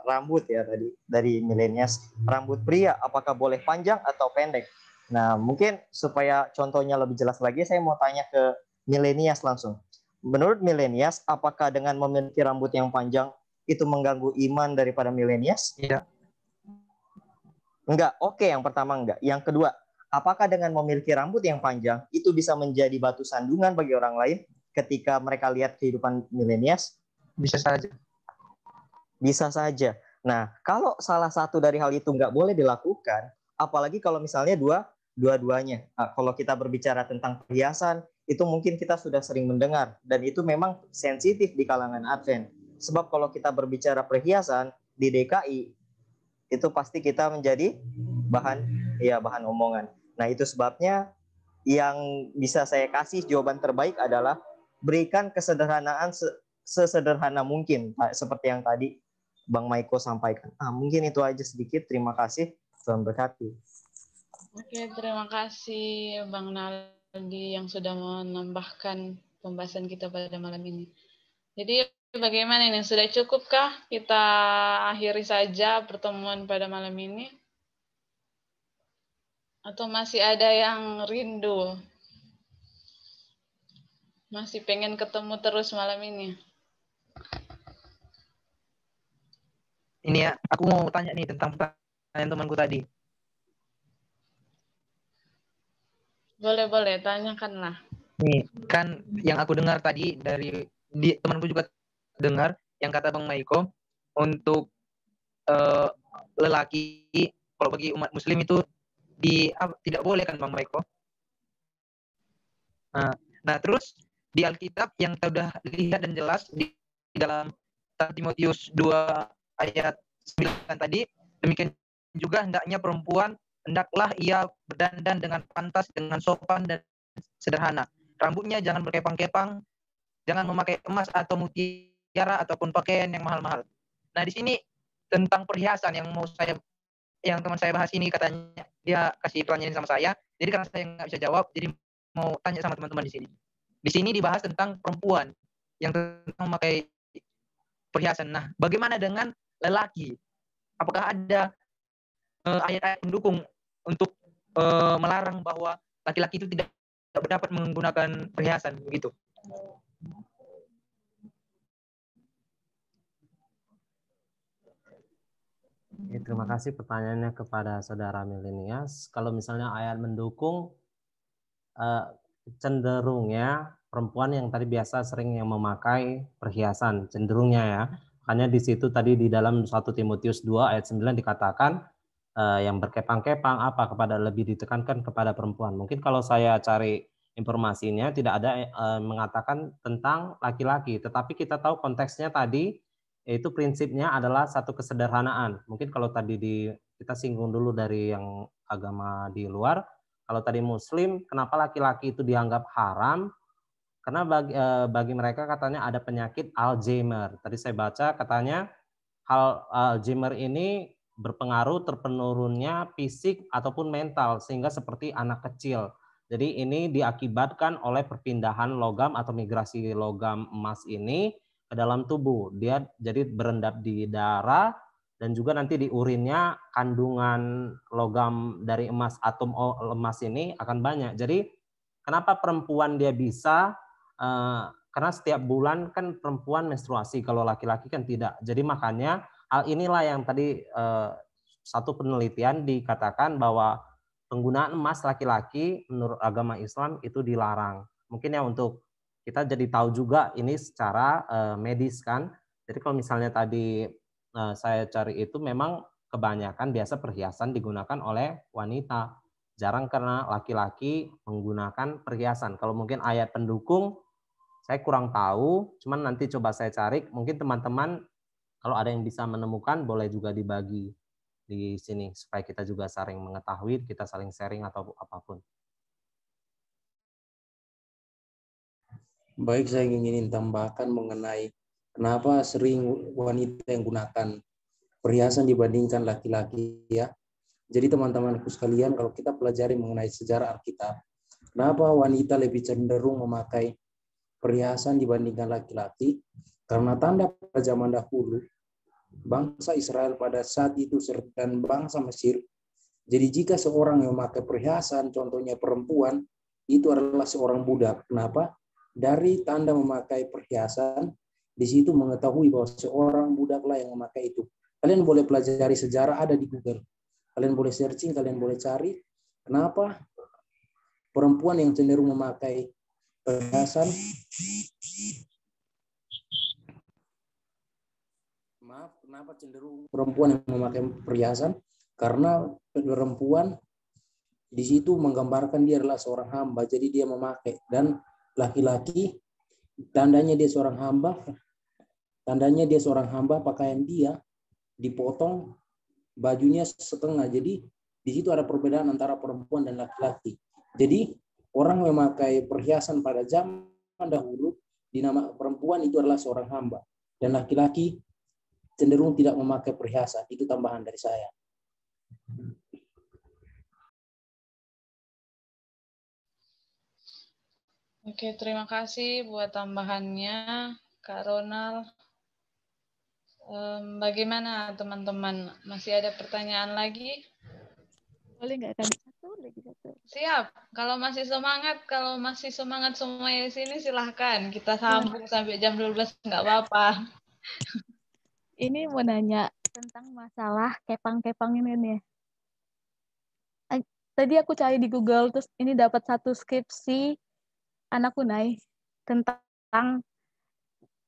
rambut ya tadi dari milenials, rambut pria apakah boleh panjang atau pendek. Nah, mungkin supaya contohnya lebih jelas lagi, saya mau tanya ke milenials langsung. Menurut milenials, apakah dengan memiliki rambut yang panjang itu mengganggu iman daripada milenials? Tidak. Enggak. Oke, yang pertama enggak. Yang kedua, apakah dengan memiliki rambut yang panjang itu bisa menjadi batu sandungan bagi orang lain ketika mereka lihat kehidupan milenials? Bisa saja. Bisa saja. Nah, kalau salah satu dari hal itu nggak boleh dilakukan, apalagi kalau misalnya dua-duanya. Nah, kalau kita berbicara tentang perhiasan, itu mungkin kita sudah sering mendengar, dan itu memang sensitif di kalangan Advent. Sebab kalau kita berbicara perhiasan di DKI, itu pasti kita menjadi bahan omongan. Nah, itu sebabnya yang bisa saya kasih jawaban terbaik adalah berikan kesederhanaan sesederhana mungkin, seperti yang tadi Bang Maiko sampaikan. Mungkin itu aja sedikit. Terima kasih. Tuhan berkati. Oke, terima kasih Bang Naldi yang sudah menambahkan pembahasan kita pada malam ini. Jadi bagaimana ini? Sudah cukupkah kita akhiri saja pertemuan pada malam ini? Atau masih ada yang rindu? Masih pengen ketemu terus malam ini? Ini ya, aku mau tanya nih tentang pertanyaan temanku tadi. Boleh, tanyakanlah. Nih, kan yang aku dengar tadi dari temanku juga dengar yang kata Bang Maiko, untuk lelaki kalau bagi umat muslim itu tidak boleh kan Bang Maiko. Nah, terus di Alkitab yang kita sudah lihat dan jelas di dalam Timotius 2 ayat 9 tadi, demikian juga hendaknya perempuan hendaklah ia berdandan dengan pantas, dengan sopan dan sederhana. Rambutnya jangan berkepang-kepang, jangan memakai emas atau mutiara ataupun pakaian yang mahal-mahal. Nah, di sini tentang perhiasan yang teman saya bahas ini, katanya dia kasih pertanyaan sama saya. Jadi karena saya nggak bisa jawab, jadi mau tanya sama teman-teman di sini. Di sini dibahas tentang perempuan yang tentang memakai perhiasan. Nah, bagaimana dengan lelaki? Apakah ada ayat-ayat mendukung untuk melarang bahwa laki-laki itu tidak dapat menggunakan perhiasan begitu? Terima kasih pertanyaannya kepada saudara milenials. Kalau misalnya ayat mendukung, cenderungnya perempuan yang tadi biasa sering yang memakai perhiasan, cenderungnya ya. Makanya di situ tadi di dalam 1 Timotius 2 ayat 9 dikatakan yang berkepang-kepang kepada lebih ditekankan kepada perempuan. Mungkin kalau saya cari informasinya tidak ada mengatakan tentang laki-laki, tetapi kita tahu konteksnya tadi itu prinsipnya adalah satu kesederhanaan. Mungkin kalau tadi kita singgung dulu dari yang agama di luar, kalau tadi Muslim, kenapa laki-laki itu dianggap haram? Karena bagi mereka katanya ada penyakit Alzheimer. Tadi saya baca katanya Alzheimer ini berpengaruh terpenurunnya fisik ataupun mental sehingga seperti anak kecil. Jadi ini diakibatkan oleh perpindahan logam atau migrasi logam emas ini ke dalam tubuh. Dia jadi berendap di darah dan juga nanti di urinnya kandungan logam dari emas, atom emas ini akan banyak. Jadi kenapa perempuan dia bisa? Karena setiap bulan kan perempuan menstruasi, kalau laki-laki kan tidak. Jadi makanya hal inilah yang tadi satu penelitian dikatakan bahwa penggunaan emas laki-laki menurut agama Islam itu dilarang. Mungkin ya untuk kita jadi tahu juga ini secara medis kan. Jadi kalau misalnya tadi saya cari itu memang kebanyakan biasa perhiasan digunakan oleh wanita. Jarang karena laki-laki menggunakan perhiasan. Kalau mungkin ayat pendukung saya kurang tahu, cuman nanti coba saya cari. Mungkin teman-teman kalau ada yang bisa menemukan boleh juga dibagi di sini supaya kita juga saling mengetahui, kita saling sharing atau apapun. Baik, saya ingin tambahkan mengenai Kenapa sering wanita yang gunakan perhiasan dibandingkan laki-laki ya? Jadi teman-temanku sekalian, kalau kita pelajari mengenai sejarah Alkitab, kenapa wanita lebih cenderung memakai perhiasan dibandingkan laki-laki? Karena tanda pada zaman dahulu, bangsa Israel pada saat itu dan bangsa Mesir, jadi jika seorang yang memakai perhiasan, contohnya perempuan, itu adalah seorang budak. Kenapa? Dari tanda memakai perhiasan, di situ mengetahui bahwa seorang budaklah yang memakai itu. Kalian boleh pelajari sejarah, ada di Google. Kalian boleh searching, kalian boleh cari. Kenapa perempuan yang cenderung memakai perhiasan, kenapa cenderung perempuan yang memakai perhiasan? Karena perempuan di situ menggambarkan dia adalah seorang hamba, jadi dia memakai. Dan laki-laki tandanya dia seorang hamba, pakaian dia dipotong, bajunya setengah. Jadi di situ ada perbedaan antara perempuan dan laki-laki. Jadi orang memakai perhiasan pada zaman dahulu, dinama perempuan itu adalah seorang hamba, dan laki-laki cenderung tidak memakai perhiasan. Itu tambahan dari saya. Oke, terima kasih buat tambahannya, Kak Ronald. Bagaimana teman-teman? Masih ada pertanyaan lagi? Boleh nggak kan? Satu. Siap. Kalau masih semangat semuanya di sini silahkan. Kita sambung sampai jam 12 nggak apa-apa. Ini mau nanya tentang masalah kepang-kepang ini nih. Tadi aku cari di Google, terus ini dapat satu skripsi anak Unai tentang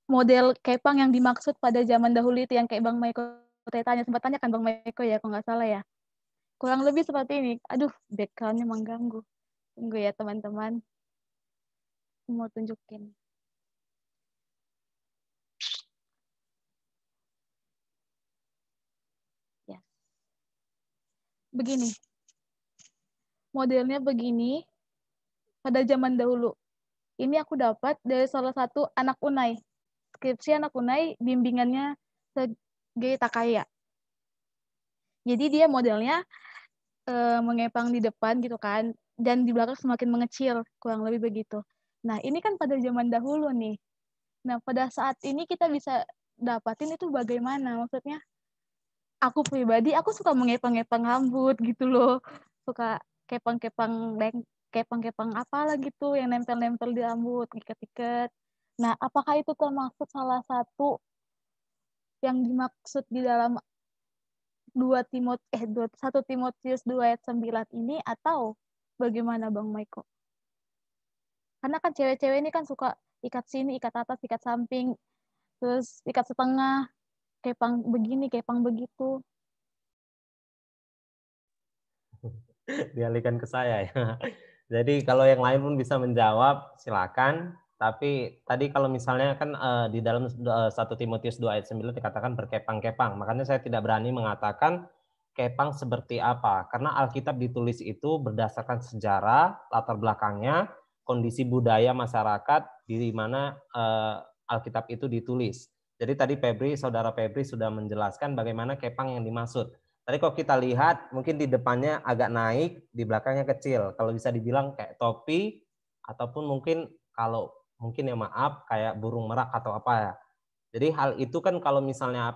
model kepang yang dimaksud pada zaman dahulu itu, yang kayak Bang Maiko tanya, sempat tanya kan Bang Maiko ya, kalau nggak salah ya. Kurang lebih seperti ini. Aduh, background-nya mengganggu. Tunggu ya teman-teman. Mau tunjukin. Ya. Begini. Modelnya begini pada zaman dahulu. Ini aku dapat dari salah satu anak Unai. Skripsi anak Unai, bimbingannya Sergei Takaya. Jadi dia modelnya mengepang di depan gitu kan, dan di belakang semakin mengecil, kurang lebih begitu. Nah, ini kan pada zaman dahulu nih. Nah, pada saat ini kita bisa dapatin itu bagaimana? Maksudnya, aku pribadi, aku suka mengepang-epang rambut gitu loh. Suka kepang-kepang apalah gitu, yang nempel-nempel di rambut, ikat-ikat. Nah, apakah itu termasuk salah satu yang dimaksud di dalam 1 Timotius 2 ayat 9 ini, atau bagaimana Bang Maiko? Karena kan cewek-cewek ini kan suka ikat sini, ikat atas, ikat samping, terus ikat setengah, kepang begini, kepang begitu. Dialihkan ke saya ya. Jadi kalau yang lain pun bisa menjawab, silakan. Tapi tadi kalau misalnya kan di dalam 1 Timotius 2 ayat 9 dikatakan berkepang-kepang. Makanya saya tidak berani mengatakan kepang seperti apa. Karena Alkitab ditulis itu berdasarkan sejarah, latar belakangnya, kondisi budaya masyarakat di mana Alkitab itu ditulis. Jadi tadi saudara Febri sudah menjelaskan bagaimana kepang yang dimaksud. Tadi kalau kita lihat mungkin di depannya agak naik, di belakangnya kecil. Kalau bisa dibilang kayak topi, ataupun mungkin kalau mungkin ya maaf kayak burung merak atau apa ya. Jadi hal itu kan kalau misalnya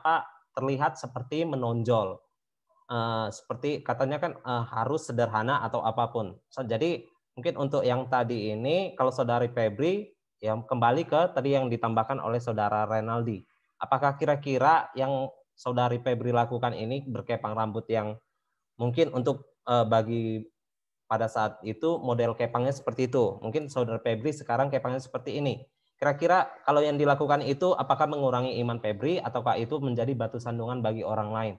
terlihat seperti menonjol. Seperti katanya kan harus sederhana atau apapun. Jadi mungkin untuk yang tadi ini kalau saudari Febri yang kembali ke tadi yang ditambahkan oleh saudara Renaldi. Apakah kira-kira yang saudari Febri lakukan ini berkepang rambut yang mungkin untuk bagi pada saat itu model kepangnya seperti itu. Mungkin saudara Febri sekarang kepangnya seperti ini. Kira-kira kalau yang dilakukan itu apakah mengurangi iman Febri ataukah itu menjadi batu sandungan bagi orang lain?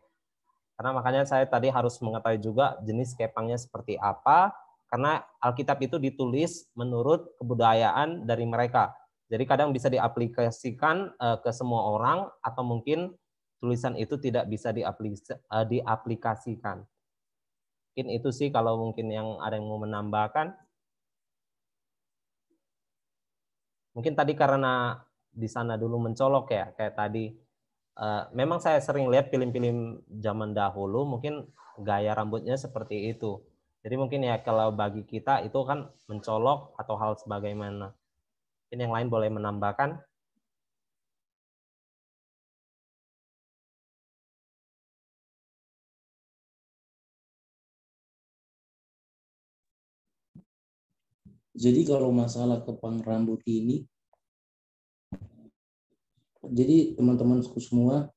Karena makanya saya tadi harus mengetahui juga jenis kepangnya seperti apa, karena Alkitab itu ditulis menurut kebudayaan dari mereka. Jadi kadang bisa diaplikasikan ke semua orang atau mungkin tulisan itu tidak bisa diaplikasikan. Mungkin itu sih kalau mungkin yang ada yang mau menambahkan. Mungkin tadi karena di sana dulu mencolok ya, kayak tadi. Memang saya sering lihat film-film zaman dahulu, mungkin gaya rambutnya seperti itu. Jadi mungkin ya kalau bagi kita itu kan mencolok atau hal sebagaimana. Mungkin yang lain boleh menambahkan. Jadi kalau masalah kepang rambut ini, jadi teman-temanku semua,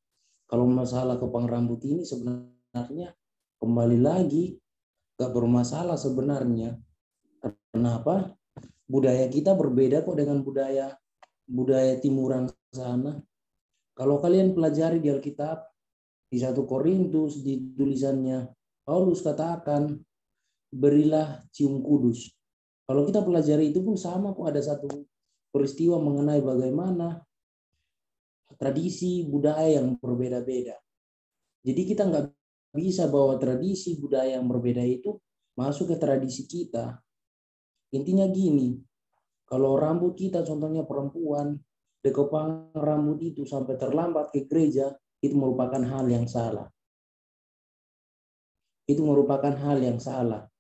kalau masalah kepang rambut ini sebenarnya kembali lagi gak bermasalah sebenarnya. Kenapa? Budaya kita berbeda kok dengan budaya timuran sana. Kalau kalian pelajari di Alkitab, di 1 Korintus, di tulisannya Paulus katakan, berilah cium kudus. Kalau kita pelajari itu pun sama kok, ada satu peristiwa mengenai bagaimana tradisi budaya yang berbeda-beda. Jadi kita nggak bisa bawa tradisi budaya yang berbeda itu masuk ke tradisi kita. Intinya gini, kalau rambut kita contohnya perempuan, dekepang rambut itu sampai terlambat ke gereja, itu merupakan hal yang salah. Itu merupakan hal yang salah.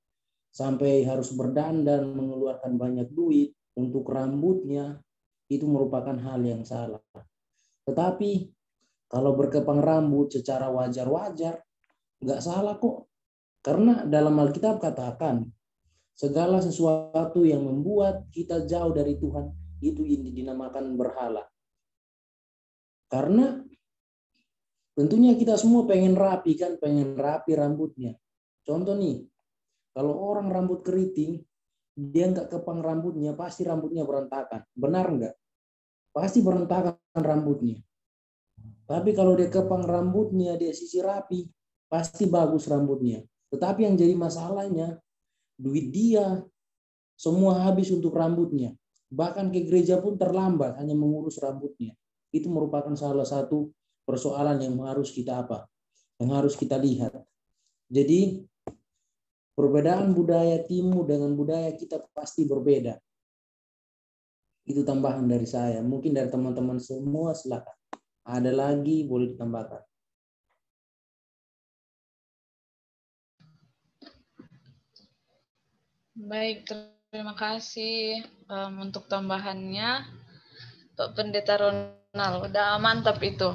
Sampai harus berdandan, mengeluarkan banyak duit untuk rambutnya, itu merupakan hal yang salah. Tetapi kalau berkepang rambut secara wajar-wajar, nggak salah kok. Karena dalam Alkitab katakan, segala sesuatu yang membuat kita jauh dari Tuhan, itu dinamakan berhala. Karena tentunya kita semua pengen rapi kan, pengen rapi rambutnya. Contoh nih, kalau orang rambut keriting, dia nggak kepang rambutnya, pasti rambutnya berantakan. Benar nggak? Pasti berantakan rambutnya. Tapi kalau dia kepang rambutnya, dia sisir rapi, pasti bagus rambutnya. Tetapi yang jadi masalahnya, duit dia semua habis untuk rambutnya. Bahkan ke gereja pun terlambat hanya mengurus rambutnya. Itu merupakan salah satu persoalan yang harus kita yang harus kita lihat. Jadi perbedaan budaya timur dengan budaya kita pasti berbeda. Itu tambahan dari saya. Mungkin dari teman-teman semua silakan. Ada lagi boleh ditambahkan. Baik, terima kasih untuk tambahannya, Pak Pendeta Ronald. Udah mantap itu.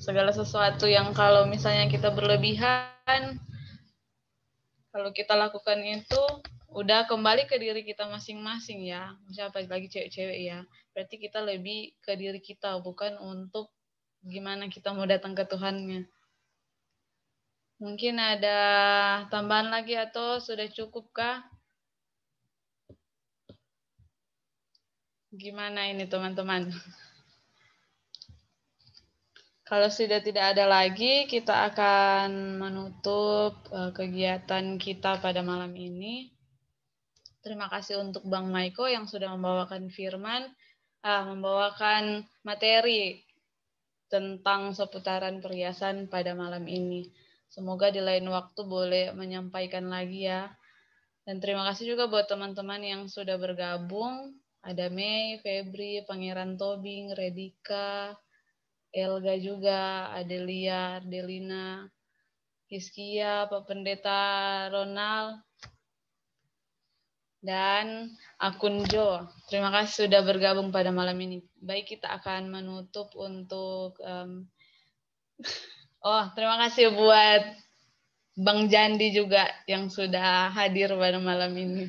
Segala sesuatu yang kalau misalnya kita berlebihan, kalau kita lakukan itu, udah kembali ke diri kita masing-masing ya. Misalnya apalagi cewek-cewek ya. Berarti kita lebih ke diri kita, bukan untuk gimana kita mau datang ke Tuhannya. Mungkin ada tambahan lagi atau sudah cukup kah? Gimana ini teman-teman? Kalau sudah tidak ada lagi, kita akan menutup kegiatan kita pada malam ini. Terima kasih untuk Bang Maiko yang sudah membawakan firman, membawakan materi tentang seputaran perhiasan pada malam ini. Semoga di lain waktu boleh menyampaikan lagi ya. Dan terima kasih juga buat teman-teman yang sudah bergabung. Ada Mei, Febri, Pangeran Tobing, Redika, Elga juga, Adelia, Ardelina, Hiskia, Pak Pendeta Ronald, dan akun Jo. Terima kasih sudah bergabung pada malam ini. Baik, kita akan menutup untuk... terima kasih buat Bang Jandi juga yang sudah hadir pada malam ini.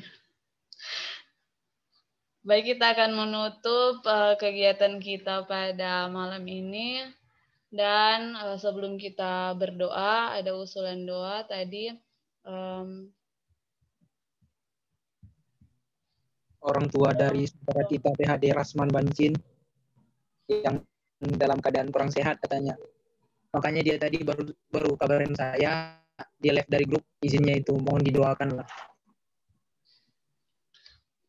Baik, kita akan menutup kegiatan kita pada malam ini. Dan sebelum kita berdoa, ada usulan doa tadi. Orang tua dari saudara kita PHD Rasman Bancin yang dalam keadaan kurang sehat katanya. Makanya dia tadi baru kabarin saya, dia left dari grup, izinnya itu mohon didoakan lah.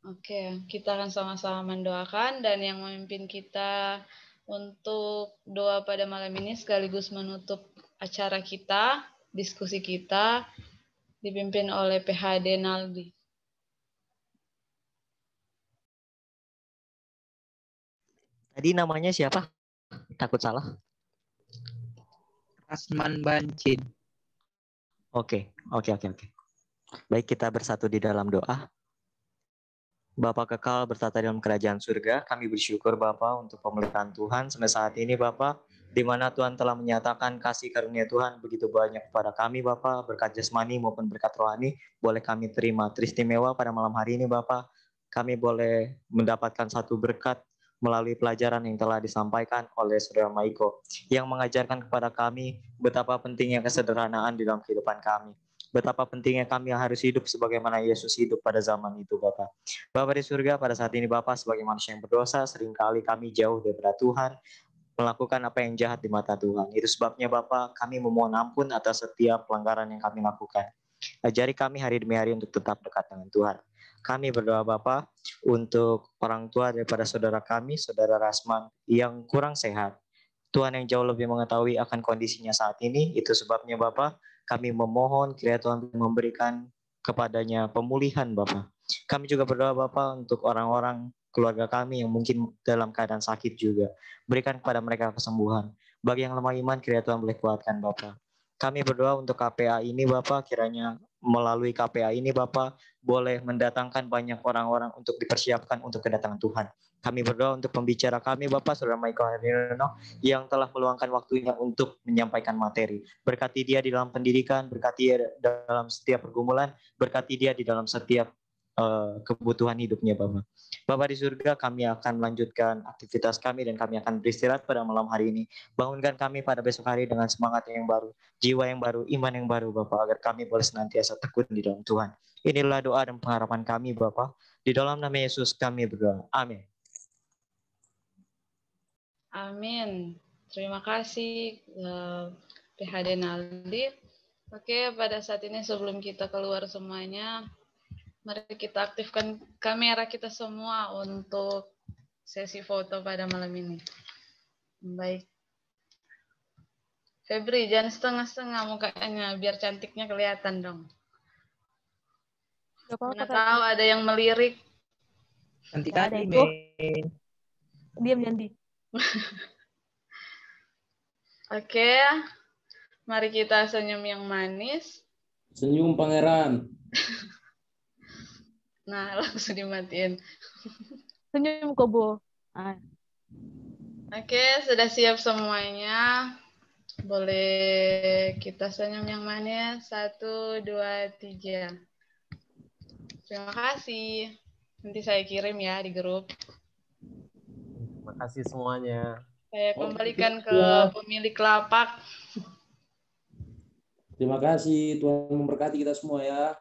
Oke, kita akan sama-sama mendoakan, dan yang memimpin kita untuk doa pada malam ini sekaligus menutup acara kita, diskusi kita, dipimpin oleh PHD Naldi. Tadi namanya siapa? Takut salah. Rasman Bancin. Oke. Baik, kita bersatu di dalam doa. Bapa kekal bertata dalam kerajaan surga, kami bersyukur Bapa untuk pemeliharaan Tuhan sampai saat ini Bapa, di mana Tuhan telah menyatakan kasih karunia Tuhan begitu banyak kepada kami Bapa, berkat jasmani maupun berkat rohani, boleh kami terima teristimewa pada malam hari ini Bapa. Kami boleh mendapatkan satu berkat melalui pelajaran yang telah disampaikan oleh Saudara Maiko, yang mengajarkan kepada kami betapa pentingnya kesederhanaan di dalam kehidupan kami. Betapa pentingnya kami harus hidup sebagaimana Yesus hidup pada zaman itu, Bapak. Bapa di surga, pada saat ini Bapak sebagai manusia yang berdosa, seringkali kami jauh daripada Tuhan, melakukan apa yang jahat di mata Tuhan. Itu sebabnya Bapak, kami memohon ampun atas setiap pelanggaran yang kami lakukan. Ajari kami hari demi hari untuk tetap dekat dengan Tuhan. Kami berdoa Bapak untuk orang tua daripada saudara kami, Saudara Rasman, yang kurang sehat. Tuhan yang jauh lebih mengetahui akan kondisinya saat ini, itu sebabnya Bapak, kami memohon kiranya Tuhan memberikan kepadanya pemulihan Bapak. Kami juga berdoa Bapak untuk orang-orang keluarga kami yang mungkin dalam keadaan sakit juga. Berikan kepada mereka kesembuhan. Bagi yang lemah iman, kiranya Tuhan boleh kuatkan Bapak. Kami berdoa untuk KPA ini Bapak, kiranya melalui KPA ini Bapak boleh mendatangkan banyak orang-orang untuk dipersiapkan untuk kedatangan Tuhan. Kami berdoa untuk pembicara kami Bapak, Saudara Michael Herino, yang telah meluangkan waktunya untuk menyampaikan materi. Berkati dia di dalam pendidikan, berkati dia dalam setiap pergumulan, berkati dia di dalam setiap kebutuhan hidupnya Bapak. Bapak di surga, kami akan melanjutkan aktivitas kami dan kami akan beristirahat pada malam hari ini. Bangunkan kami pada besok hari dengan semangat yang baru, jiwa yang baru, iman yang baru Bapak, agar kami boleh senantiasa tekun di dalam Tuhan. Inilah doa dan pengharapan kami Bapak. Di dalam nama Yesus kami berdoa. Amin. Amin. Terima kasih PHD Naldi. Oke, pada saat ini sebelum kita keluar semuanya, mari kita aktifkan kamera kita semua untuk sesi foto pada malam ini. Baik. Febri, jangan setengah-setengah mukanya, biar cantiknya kelihatan dong. Mana tahu ada yang melirik. Cantik Nggak ada kali, itu. Men. Diam Yandi. Oke, mari kita senyum yang manis. Senyum pangeran. Nah, langsung dimatiin. Senyum Kobo. Oke, sudah siap semuanya. Boleh kita senyum yang manis. 1, 2, 3. Terima kasih. Nanti saya kirim ya di grup. Terima kasih semuanya. Saya kembalikan ke pemilik lapak. Terima kasih, Tuhan memberkati kita semua ya.